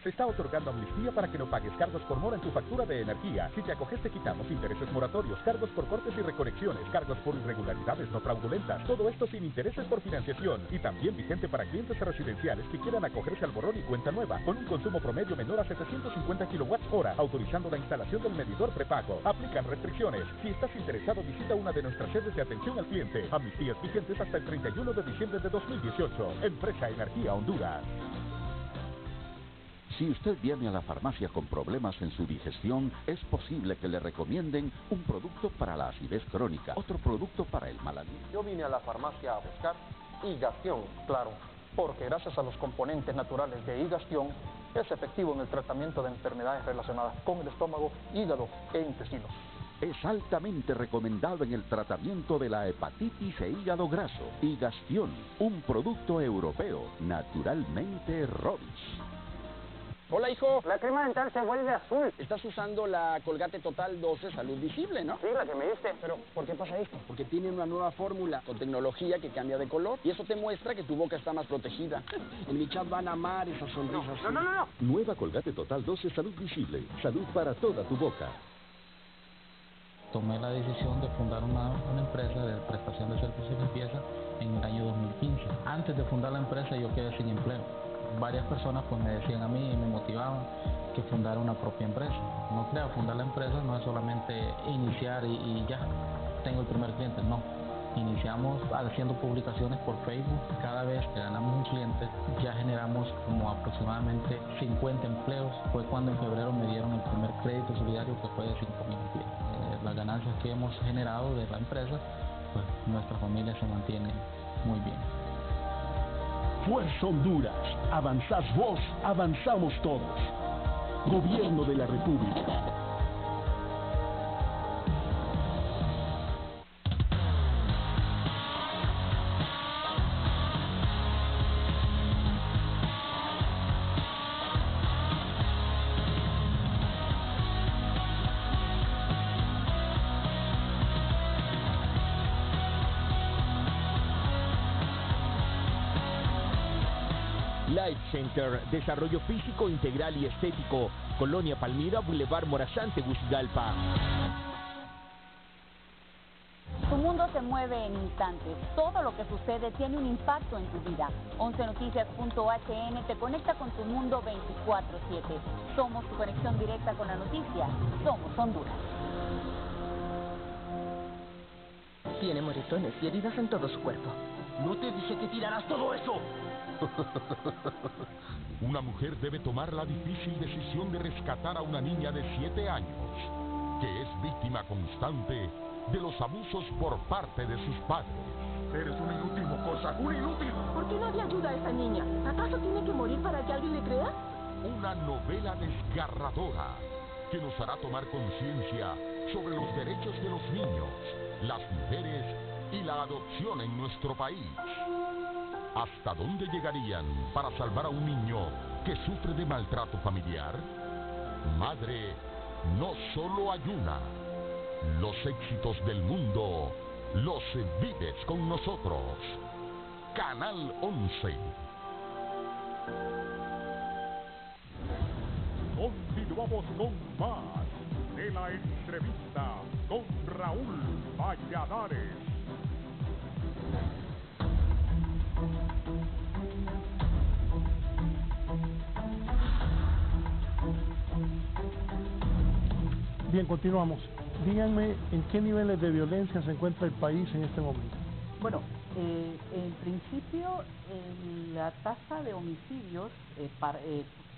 Se está otorgando amnistía para que no pagues cargos por mora en tu factura de energía. Si te acoges, te quitamos intereses moratorios, cargos por cortes y reconexiones, cargos por irregularidades no fraudulentas. Todo esto sin intereses por financiación. Y también vigente para clientes residenciales que quieran acogerse al borrón y cuenta nueva, con un consumo promedio menor a 750 kWh, autorizando la instalación del medidor prepago. Aplican restricciones. Si estás interesado, visita una de nuestras sedes de atención al cliente. Amnistías vigentes hasta el 31 de diciembre de 2018. Empresa Energía Honduras. Si usted viene a la farmacia con problemas en su digestión, es posible que le recomienden un producto para la acidez crónica, otro producto para el mal aliento. Yo vine a la farmacia a buscar Higastión, claro, porque gracias a los componentes naturales de Higastión es efectivo en el tratamiento de enfermedades relacionadas con el estómago, hígado e intestinos. Es altamente recomendado en el tratamiento de la hepatitis e hígado graso. Higastión, un producto europeo, naturalmente Robis. Hola, hijo. La crema dental se vuelve azul. Estás usando la Colgate Total 12 Salud Visible, ¿no? Sí, la que me diste. Pero, ¿por qué pasa esto? Porque tiene una nueva fórmula con tecnología que cambia de color. Y eso te muestra que tu boca está más protegida. En mi chat van a amar esas sonrisas. No. Nueva Colgate Total 12 Salud Visible. Salud para toda tu boca. Tomé la decisión de fundar una empresa de prestación de servicios de limpieza en el año 2015. Antes de fundar la empresa yo quedé sin empleo. Varias personas pues me decían a mí y me motivaban que fundara una propia empresa. No creo, fundar la empresa no es solamente iniciar y ya tengo el primer cliente, no. Iniciamos haciendo publicaciones por Facebook. Cada vez que ganamos un cliente ya generamos como aproximadamente 50 empleos. Fue cuando en febrero me dieron el primer crédito solidario que fue de 5.000 empleos. Las ganancias que hemos generado de la empresa, pues nuestra familia se mantiene muy bien. Fuerza Honduras. Avanzás vos, avanzamos todos. Gobierno de la República. Life Center, desarrollo físico integral y estético, Colonia Palmira, Boulevard Morazán, Tegucigalpa. Tu mundo se mueve en instantes. Todo lo que sucede tiene un impacto en tu vida. 11noticias.hn te conecta con tu mundo 24/7. Somos tu conexión directa con la noticia. Somos Honduras. Tiene moretones y heridas en todo su cuerpo. ¿No te dije que tiraras todo eso? Una mujer debe tomar la difícil decisión de rescatar a una niña de 7 años, que es víctima constante de los abusos por parte de sus padres. Eres un inútil, mocosa, un inútil. ¿Por qué nadie ayuda a esa niña? ¿Acaso tiene que morir para que alguien le crea? Una novela desgarradora que nos hará tomar conciencia sobre los derechos de los niños, las mujeres y la adopción en nuestro país. ¿Hasta dónde llegarían para salvar a un niño que sufre de maltrato familiar? Madre, no solo hay una. Los éxitos del mundo los vives con nosotros. Canal 11. Continuamos con más de la entrevista con Raúl Valladares. Bien, continuamos. Díganme en qué niveles de violencia se encuentra el país en este momento. Bueno, en principio la tasa de homicidios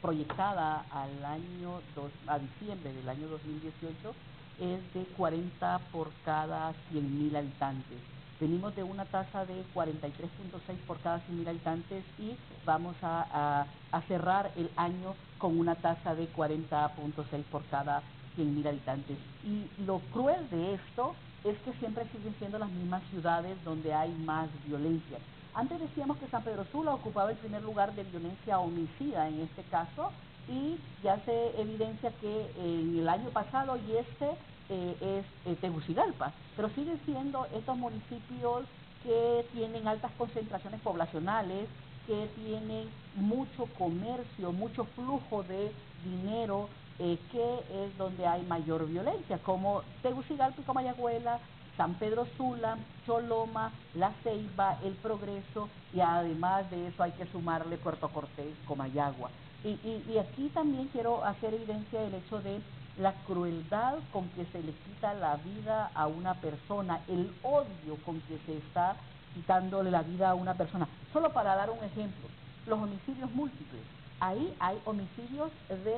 proyectada a diciembre del año 2018 es de 40 por cada 100.000 habitantes. Venimos de una tasa de 43.6 por cada 100.000 habitantes y vamos a cerrar el año con una tasa de 40.6 por cada 100.000 habitantes. Y lo cruel de esto es que siempre siguen siendo las mismas ciudades donde hay más violencia. Antes decíamos que San Pedro Sula ocupaba el primer lugar de violencia homicida en este caso, y ya se evidencia que en el año pasado y es Tegucigalpa, pero siguen siendo estos municipios que tienen altas concentraciones poblacionales, que tienen mucho comercio, mucho flujo de dinero, que es donde hay mayor violencia, como Tegucigalpa y Comayagüela, San Pedro Sula, Choloma, La Ceiba, El Progreso, y además de eso hay que sumarle Puerto Cortés, Comayagua. Y aquí también quiero hacer evidencia del hecho de la crueldad con que se le quita la vida a una persona, el odio con que se está quitándole la vida a una persona. Solo para dar un ejemplo, los homicidios múltiples. Ahí hay homicidios de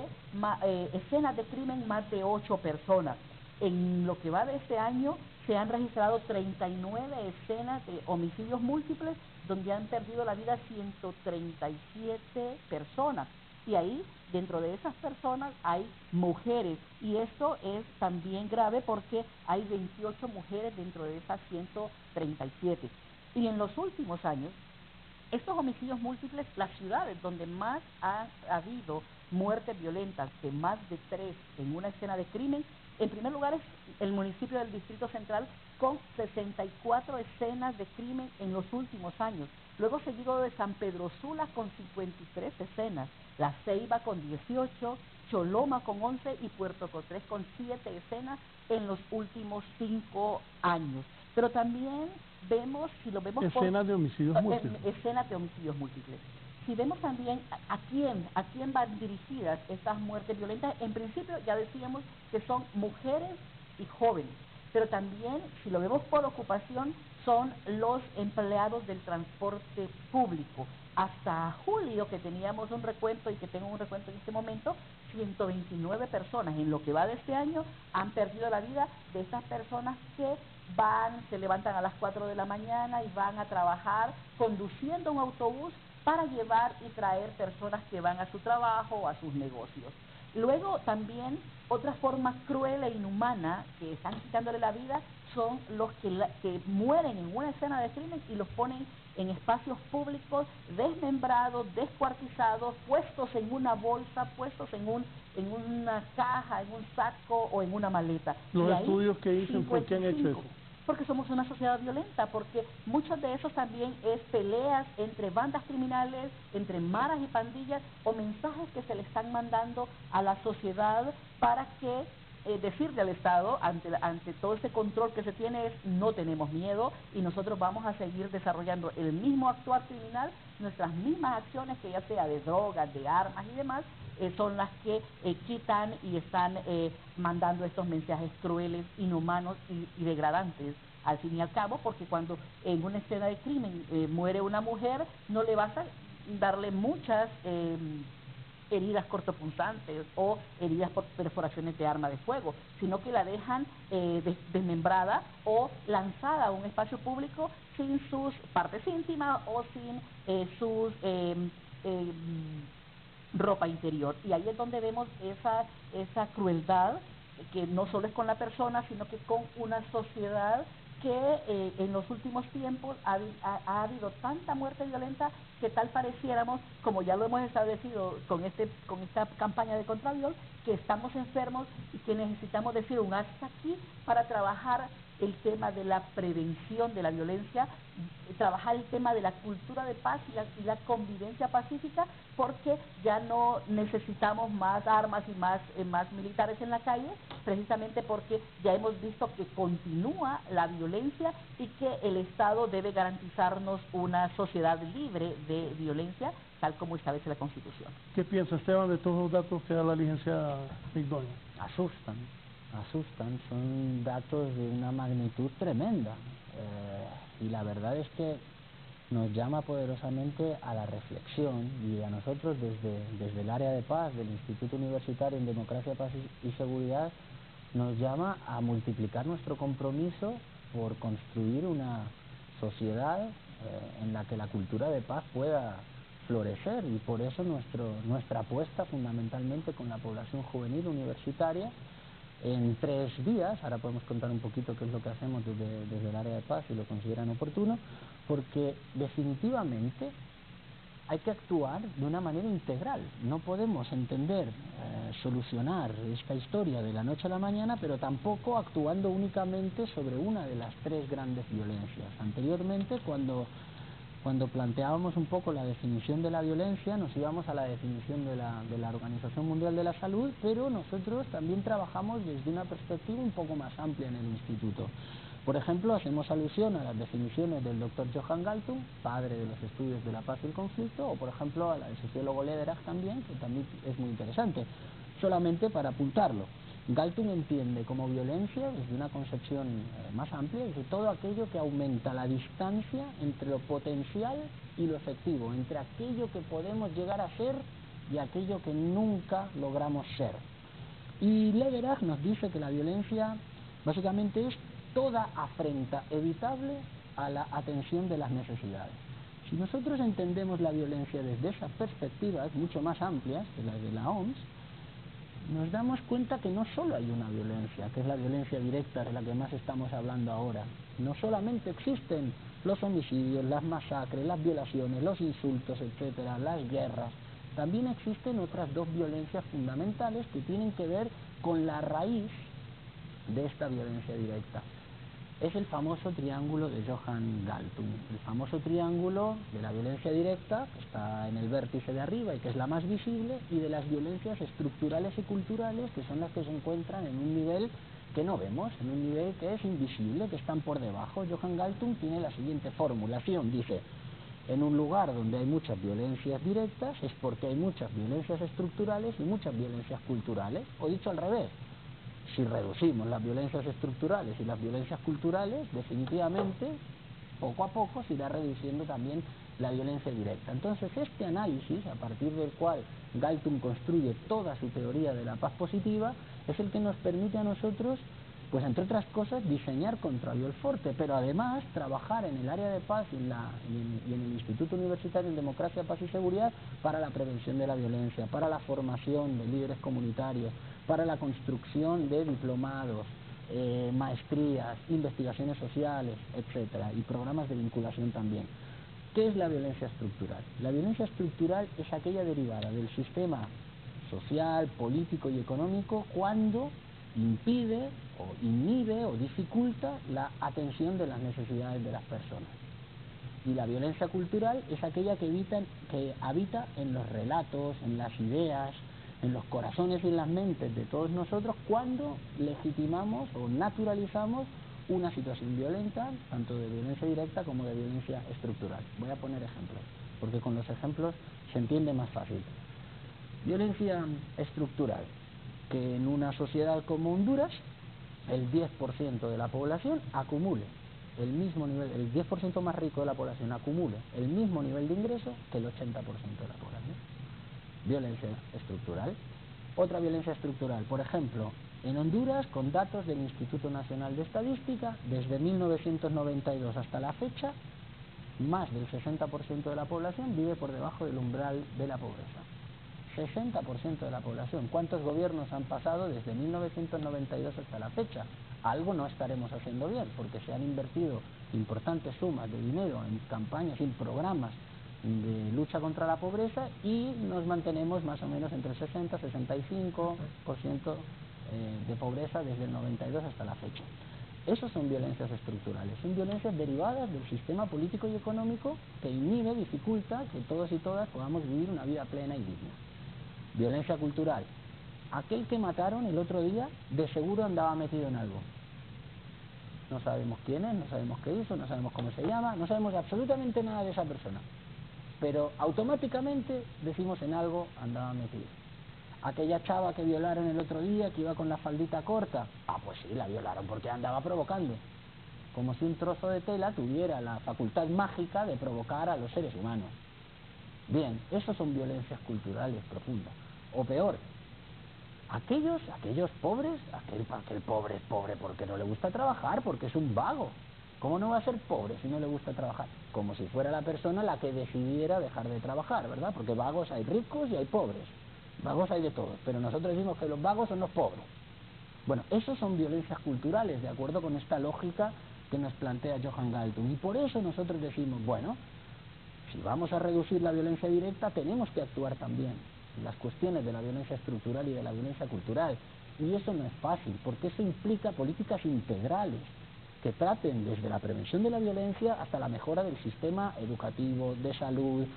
escenas de crimen más de 8 personas. En lo que va de este año se han registrado 39 escenas de homicidios múltiples donde han perdido la vida 137 personas. Y ahí, dentro de esas personas, hay mujeres. Y esto es también grave porque hay 28 mujeres dentro de esas 137. Y en los últimos años, estos homicidios múltiples, las ciudades donde más ha habido muertes violentas, de más de 3 en una escena de crimen, en primer lugar es el municipio del Distrito Central con 64 escenas de crimen en los últimos años. Luego seguido de San Pedro Sula con 53 escenas, La Ceiba con 18, Choloma con 11 y Puerto Cortés con 7 escenas en los últimos 5 años. Pero también vemos, si lo vemos escenas de homicidios múltiples. Escenas de homicidios múltiples. Si vemos también a quién van dirigidas estas muertes violentas, en principio ya decíamos que son mujeres y jóvenes, pero también, si lo vemos por ocupación, son los empleados del transporte público. Hasta julio, que teníamos un recuento y que tengo un recuento en este momento, 129 personas en lo que va de este año han perdido la vida, de estas personas que se levantan a las 4 de la mañana y van a trabajar conduciendo un autobús para llevar y traer personas que van a su trabajo o a sus negocios. Luego también otra forma cruel e inhumana que están quitándole la vida son los que mueren en una escena de crimen y los ponen en espacios públicos, desmembrados, descuartizados, puestos en una bolsa, puestos en una caja, en un saco o en una maleta. Los estudios que dicen por qué han hecho eso. Porque somos una sociedad violenta, porque muchos de esos también es peleas entre bandas criminales, entre maras y pandillas, o mensajes que se le están mandando a la sociedad para que decirle al Estado, ante todo este control que se tiene, es no tenemos miedo y nosotros vamos a seguir desarrollando el mismo actuar criminal, nuestras mismas acciones, que ya sea de drogas, de armas y demás, son las que quitan y están mandando estos mensajes crueles, inhumanos y degradantes al fin y al cabo, porque cuando en una escena de crimen muere una mujer, no le vas a darle muchas heridas cortopunzantes o heridas por perforaciones de arma de fuego, sino que la dejan desmembrada o lanzada a un espacio público sin sus partes íntimas o sin sus ropa interior. Y ahí es donde vemos esa crueldad, que no solo es con la persona, sino que con una sociedad que en los últimos tiempos ha habido tanta muerte violenta que tal pareciéramos, como ya lo hemos establecido con esta campaña de contraviol, que estamos enfermos y que necesitamos decir un hasta aquí para trabajar el tema de la prevención de la violencia, trabajar el tema de la cultura de paz y la convivencia pacífica, porque ya no necesitamos más armas y más militares en la calle, precisamente porque ya hemos visto que continúa la violencia y que el Estado debe garantizarnos una sociedad libre de violencia, tal como establece la Constitución. ¿Qué piensa Esteban de todos los datos que da la licenciada Migdonia? Asustan, son datos de una magnitud tremenda. y la verdad es que nos llama poderosamente a la reflexión, y a nosotros desde el área de paz del Instituto Universitario en Democracia, Paz y Seguridad nos llama a multiplicar nuestro compromiso por construir una sociedad en la que la cultura de paz pueda florecer, y por eso nuestra apuesta fundamentalmente con la población juvenil universitaria en 3 días. Ahora podemos contar un poquito qué es lo que hacemos desde el área de paz si lo consideran oportuno, porque definitivamente hay que actuar de una manera integral. No podemos entender, solucionar esta historia de la noche a la mañana, pero tampoco actuando únicamente sobre una de las 3 grandes violencias. Anteriormente, cuando planteábamos un poco la definición de la violencia, nos íbamos a la definición de la Organización Mundial de la Salud, pero nosotros también trabajamos desde una perspectiva un poco más amplia en el instituto. Por ejemplo, hacemos alusión a las definiciones del Dr. Johan Galtung, padre de los estudios de la paz y el conflicto, o por ejemplo a la del sociólogo Lederach también, que también es muy interesante. Solamente para apuntarlo, Galtung entiende como violencia, desde una concepción más amplia, desde todo aquello que aumenta la distancia entre lo potencial y lo efectivo, entre aquello que podemos llegar a ser y aquello que nunca logramos ser. Y Lederach nos dice que la violencia básicamente es toda afrenta evitable a la atención de las necesidades. Si nosotros entendemos la violencia desde esas perspectivas mucho más amplias que las de la OMS, nos damos cuenta que no solo hay una violencia, que es la violencia directa de la que más estamos hablando ahora. No solamente existen los homicidios, las masacres, las violaciones, los insultos, etcétera, las guerras. También existen otras 2 violencias fundamentales que tienen que ver con la raíz de esta violencia directa. Es el famoso triángulo de Johan Galtung, el famoso triángulo de la violencia directa, que está en el vértice de arriba y que es la más visible, y de las violencias estructurales y culturales, que son las que se encuentran en un nivel que no vemos, en un nivel que es invisible, que están por debajo. Johan Galtung tiene la siguiente formulación, dice: en un lugar donde hay muchas violencias directas es porque hay muchas violencias estructurales y muchas violencias culturales, o dicho al revés, si reducimos las violencias estructurales y las violencias culturales, definitivamente, poco a poco se irá reduciendo también la violencia directa. Entonces, este análisis, a partir del cual Galtung construye toda su teoría de la paz positiva, es el que nos permite a nosotros, pues entre otras cosas, diseñar contra Violforte, pero además trabajar en el área de paz y en el Instituto Universitario en Democracia, Paz y Seguridad para la prevención de la violencia, para la formación de líderes comunitarios, para la construcción de diplomados, maestrías, investigaciones sociales, etcétera, y programas de vinculación también. ¿Qué es la violencia estructural? La violencia estructural es aquella derivada del sistema social, político y económico cuando impide o inhibe o dificulta la atención de las necesidades de las personas. Y la violencia cultural es aquella que habita en los relatos, en las ideas, en los corazones y en las mentes de todos nosotros cuando legitimamos o naturalizamos una situación violenta, tanto de violencia directa como de violencia estructural. Voy a poner ejemplos, porque con los ejemplos se entiende más fácil. Violencia estructural, que en una sociedad como Honduras el 10% de la población acumule el mismo nivel, el 10% más rico de la población acumule el mismo nivel de ingreso que el 80% de la población. Violencia estructural. Otra violencia estructural, por ejemplo, en Honduras, con datos del Instituto Nacional de Estadística, desde 1992 hasta la fecha, más del 60% de la población vive por debajo del umbral de la pobreza. 60% de la población. ¿Cuántos gobiernos han pasado desde 1992 hasta la fecha? Algo no estaremos haciendo bien, porque se han invertido importantes sumas de dinero en campañas, en programas de lucha contra la pobreza, y nos mantenemos más o menos entre el 60 y 65% de pobreza desde el 92 hasta la fecha. Esas son violencias estructurales, son violencias derivadas del sistema político y económico que inhibe, dificulta que todos y todas podamos vivir una vida plena y digna. Violencia cultural. Aquel que mataron el otro día de seguro andaba metido en algo. No sabemos quién es, no sabemos qué hizo, no sabemos cómo se llama, no sabemos absolutamente nada de esa persona. Pero automáticamente decimos en algo andaba metido. Aquella chava que violaron el otro día, que iba con la faldita corta, pues sí, la violaron porque andaba provocando. como si un trozo de tela tuviera la facultad mágica de provocar a los seres humanos. Bien, eso son violencias culturales profundas. O peor, aquellos pobres, aquel pobre es pobre porque no le gusta trabajar, porque es un vago. ¿Cómo no va a ser pobre si no le gusta trabajar? Como si fuera la persona la que decidiera dejar de trabajar, ¿verdad? Porque vagos hay ricos y hay pobres. Vagos hay de todos, pero nosotros decimos que los vagos son los pobres. Bueno, eso son violencias culturales, de acuerdo con esta lógica que nos plantea Johan Galtung. Y por eso nosotros decimos, bueno, si vamos a reducir la violencia directa, tenemos que actuar también en las cuestiones de la violencia estructural y de la violencia cultural. Y eso no es fácil, porque eso implica políticas integrales que traten desde la prevención de la violencia hasta la mejora del sistema educativo, de salud,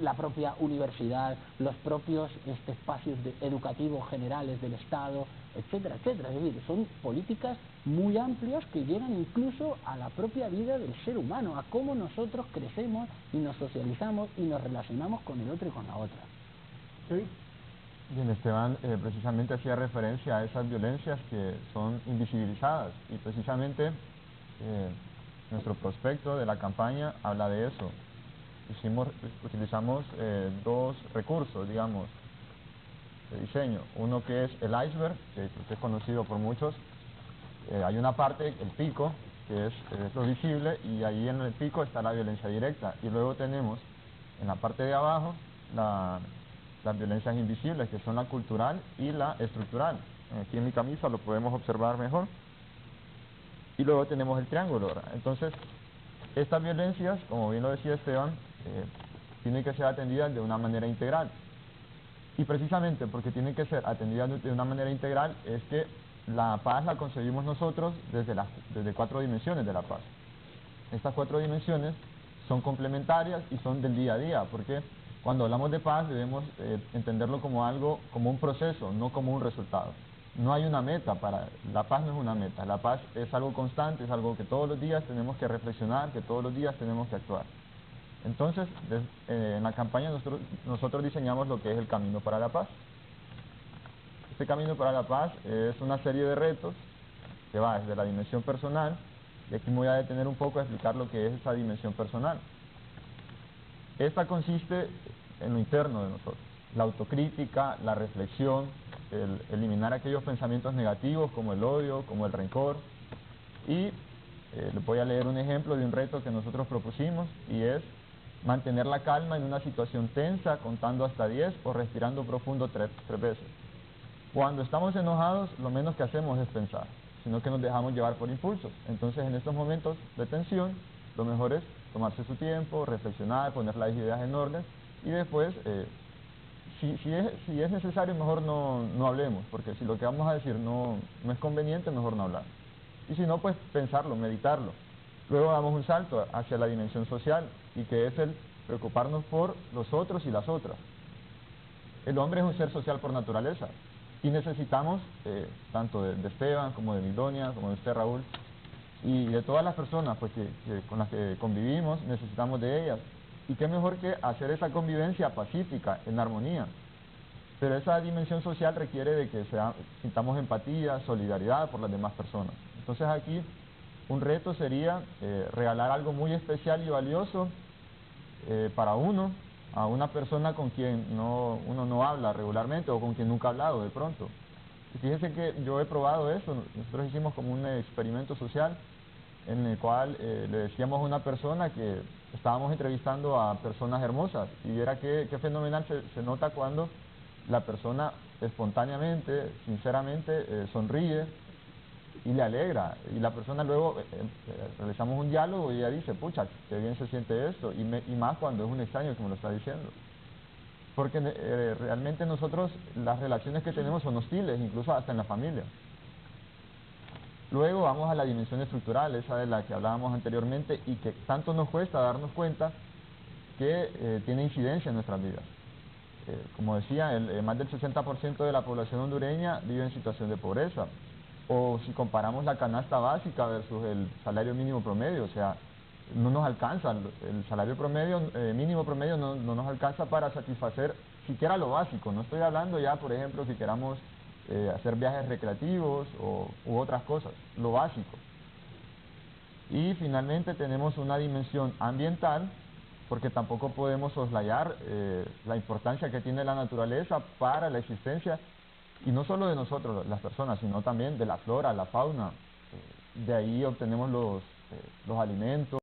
la propia universidad, los propios espacios educativos generales del Estado, etcétera, etcétera. Es decir, son políticas muy amplias que llegan incluso a la propia vida del ser humano, a cómo nosotros crecemos y nos socializamos y nos relacionamos con el otro y con la otra. ¿Sí? Bien, Esteban precisamente hacía referencia a esas violencias que son invisibilizadas y precisamente nuestro prospecto de la campaña habla de eso. Utilizamos dos recursos, digamos, de diseño. Uno que es el iceberg, que es conocido por muchos. Hay una parte, el pico, que es lo visible, y ahí en el pico está la violencia directa. Y luego tenemos en la parte de abajo las violencias invisibles, que son la cultural y la estructural. Aquí en mi camisa lo podemos observar mejor. Y luego tenemos el triángulo, ¿verdad? Entonces, estas violencias, como bien lo decía Esteban, tienen que ser atendidas de una manera integral. Y precisamente porque tienen que ser atendidas de una manera integral es que la paz la concebimos nosotros desde 4 dimensiones de la paz. Estas 4 dimensiones son complementarias y son del día a día, porque cuando hablamos de paz debemos entenderlo como algo, como un proceso, no como un resultado. No hay una meta la paz no es una meta, la paz es algo constante, es algo que todos los días tenemos que reflexionar, que todos los días tenemos que actuar. Entonces, en la campaña nosotros diseñamos lo que es el Camino para la Paz. Este Camino para la Paz es una serie de retos que va desde la dimensión personal, y aquí me voy a detener un poco a explicar lo que es esa dimensión personal. Esta consiste en lo interno de nosotros, la autocrítica, la reflexión, el eliminar aquellos pensamientos negativos como el odio, como el rencor, y les voy a leer un ejemplo de un reto que nosotros propusimos, y es mantener la calma en una situación tensa contando hasta 10 o respirando profundo 3 veces. Cuando estamos enojados, lo menos que hacemos es pensar, sino que nos dejamos llevar por impulsos. Entonces, en estos momentos de tensión, lo mejor es tomarse su tiempo, reflexionar, poner las ideas en orden, y después, si es necesario, mejor no hablemos, porque si lo que vamos a decir no es conveniente, mejor no hablar. Y si no, pues pensarlo, meditarlo. Luego damos un salto hacia la dimensión social, y que es el preocuparnos por los otros y las otras. El hombre es un ser social por naturaleza, y necesitamos, tanto de Esteban, como de Midonia, como de usted, Raúl, y de todas las personas pues, con las que convivimos, necesitamos de ellas. Y qué mejor que hacer esa convivencia pacífica, en armonía. Pero esa dimensión social requiere de que sintamos empatía, solidaridad por las demás personas. Entonces aquí un reto sería regalar algo muy especial y valioso para uno, a una persona con quien uno no habla regularmente o con quien nunca ha hablado de pronto. Y fíjense que yo he probado eso. Nosotros hicimos como un experimento social en el cual le decíamos a una persona que estábamos entrevistando a personas hermosas, y era qué fenomenal se nota cuando la persona espontáneamente, sinceramente, sonríe y le alegra, y la persona luego realizamos un diálogo y ella dice, pucha, qué bien se siente esto, y más cuando es un extraño que me lo está diciendo, porque realmente nosotros las relaciones que tenemos son hostiles, incluso hasta en la familia. Luego vamos a la dimensión estructural, esa de la que hablábamos anteriormente y que tanto nos cuesta darnos cuenta que tiene incidencia en nuestras vidas. Como decía, más del 60% de la población hondureña vive en situación de pobreza. O si comparamos la canasta básica versus el salario mínimo promedio, o sea, no nos alcanza, el salario promedio, mínimo promedio no nos alcanza para satisfacer siquiera lo básico. No estoy hablando ya, por ejemplo, que queramos hacer viajes recreativos u otras cosas, lo básico. Y finalmente tenemos una dimensión ambiental, porque tampoco podemos soslayar la importancia que tiene la naturaleza para la existencia, y no solo de nosotros, las personas, sino también de la flora, la fauna. De ahí obtenemos los alimentos.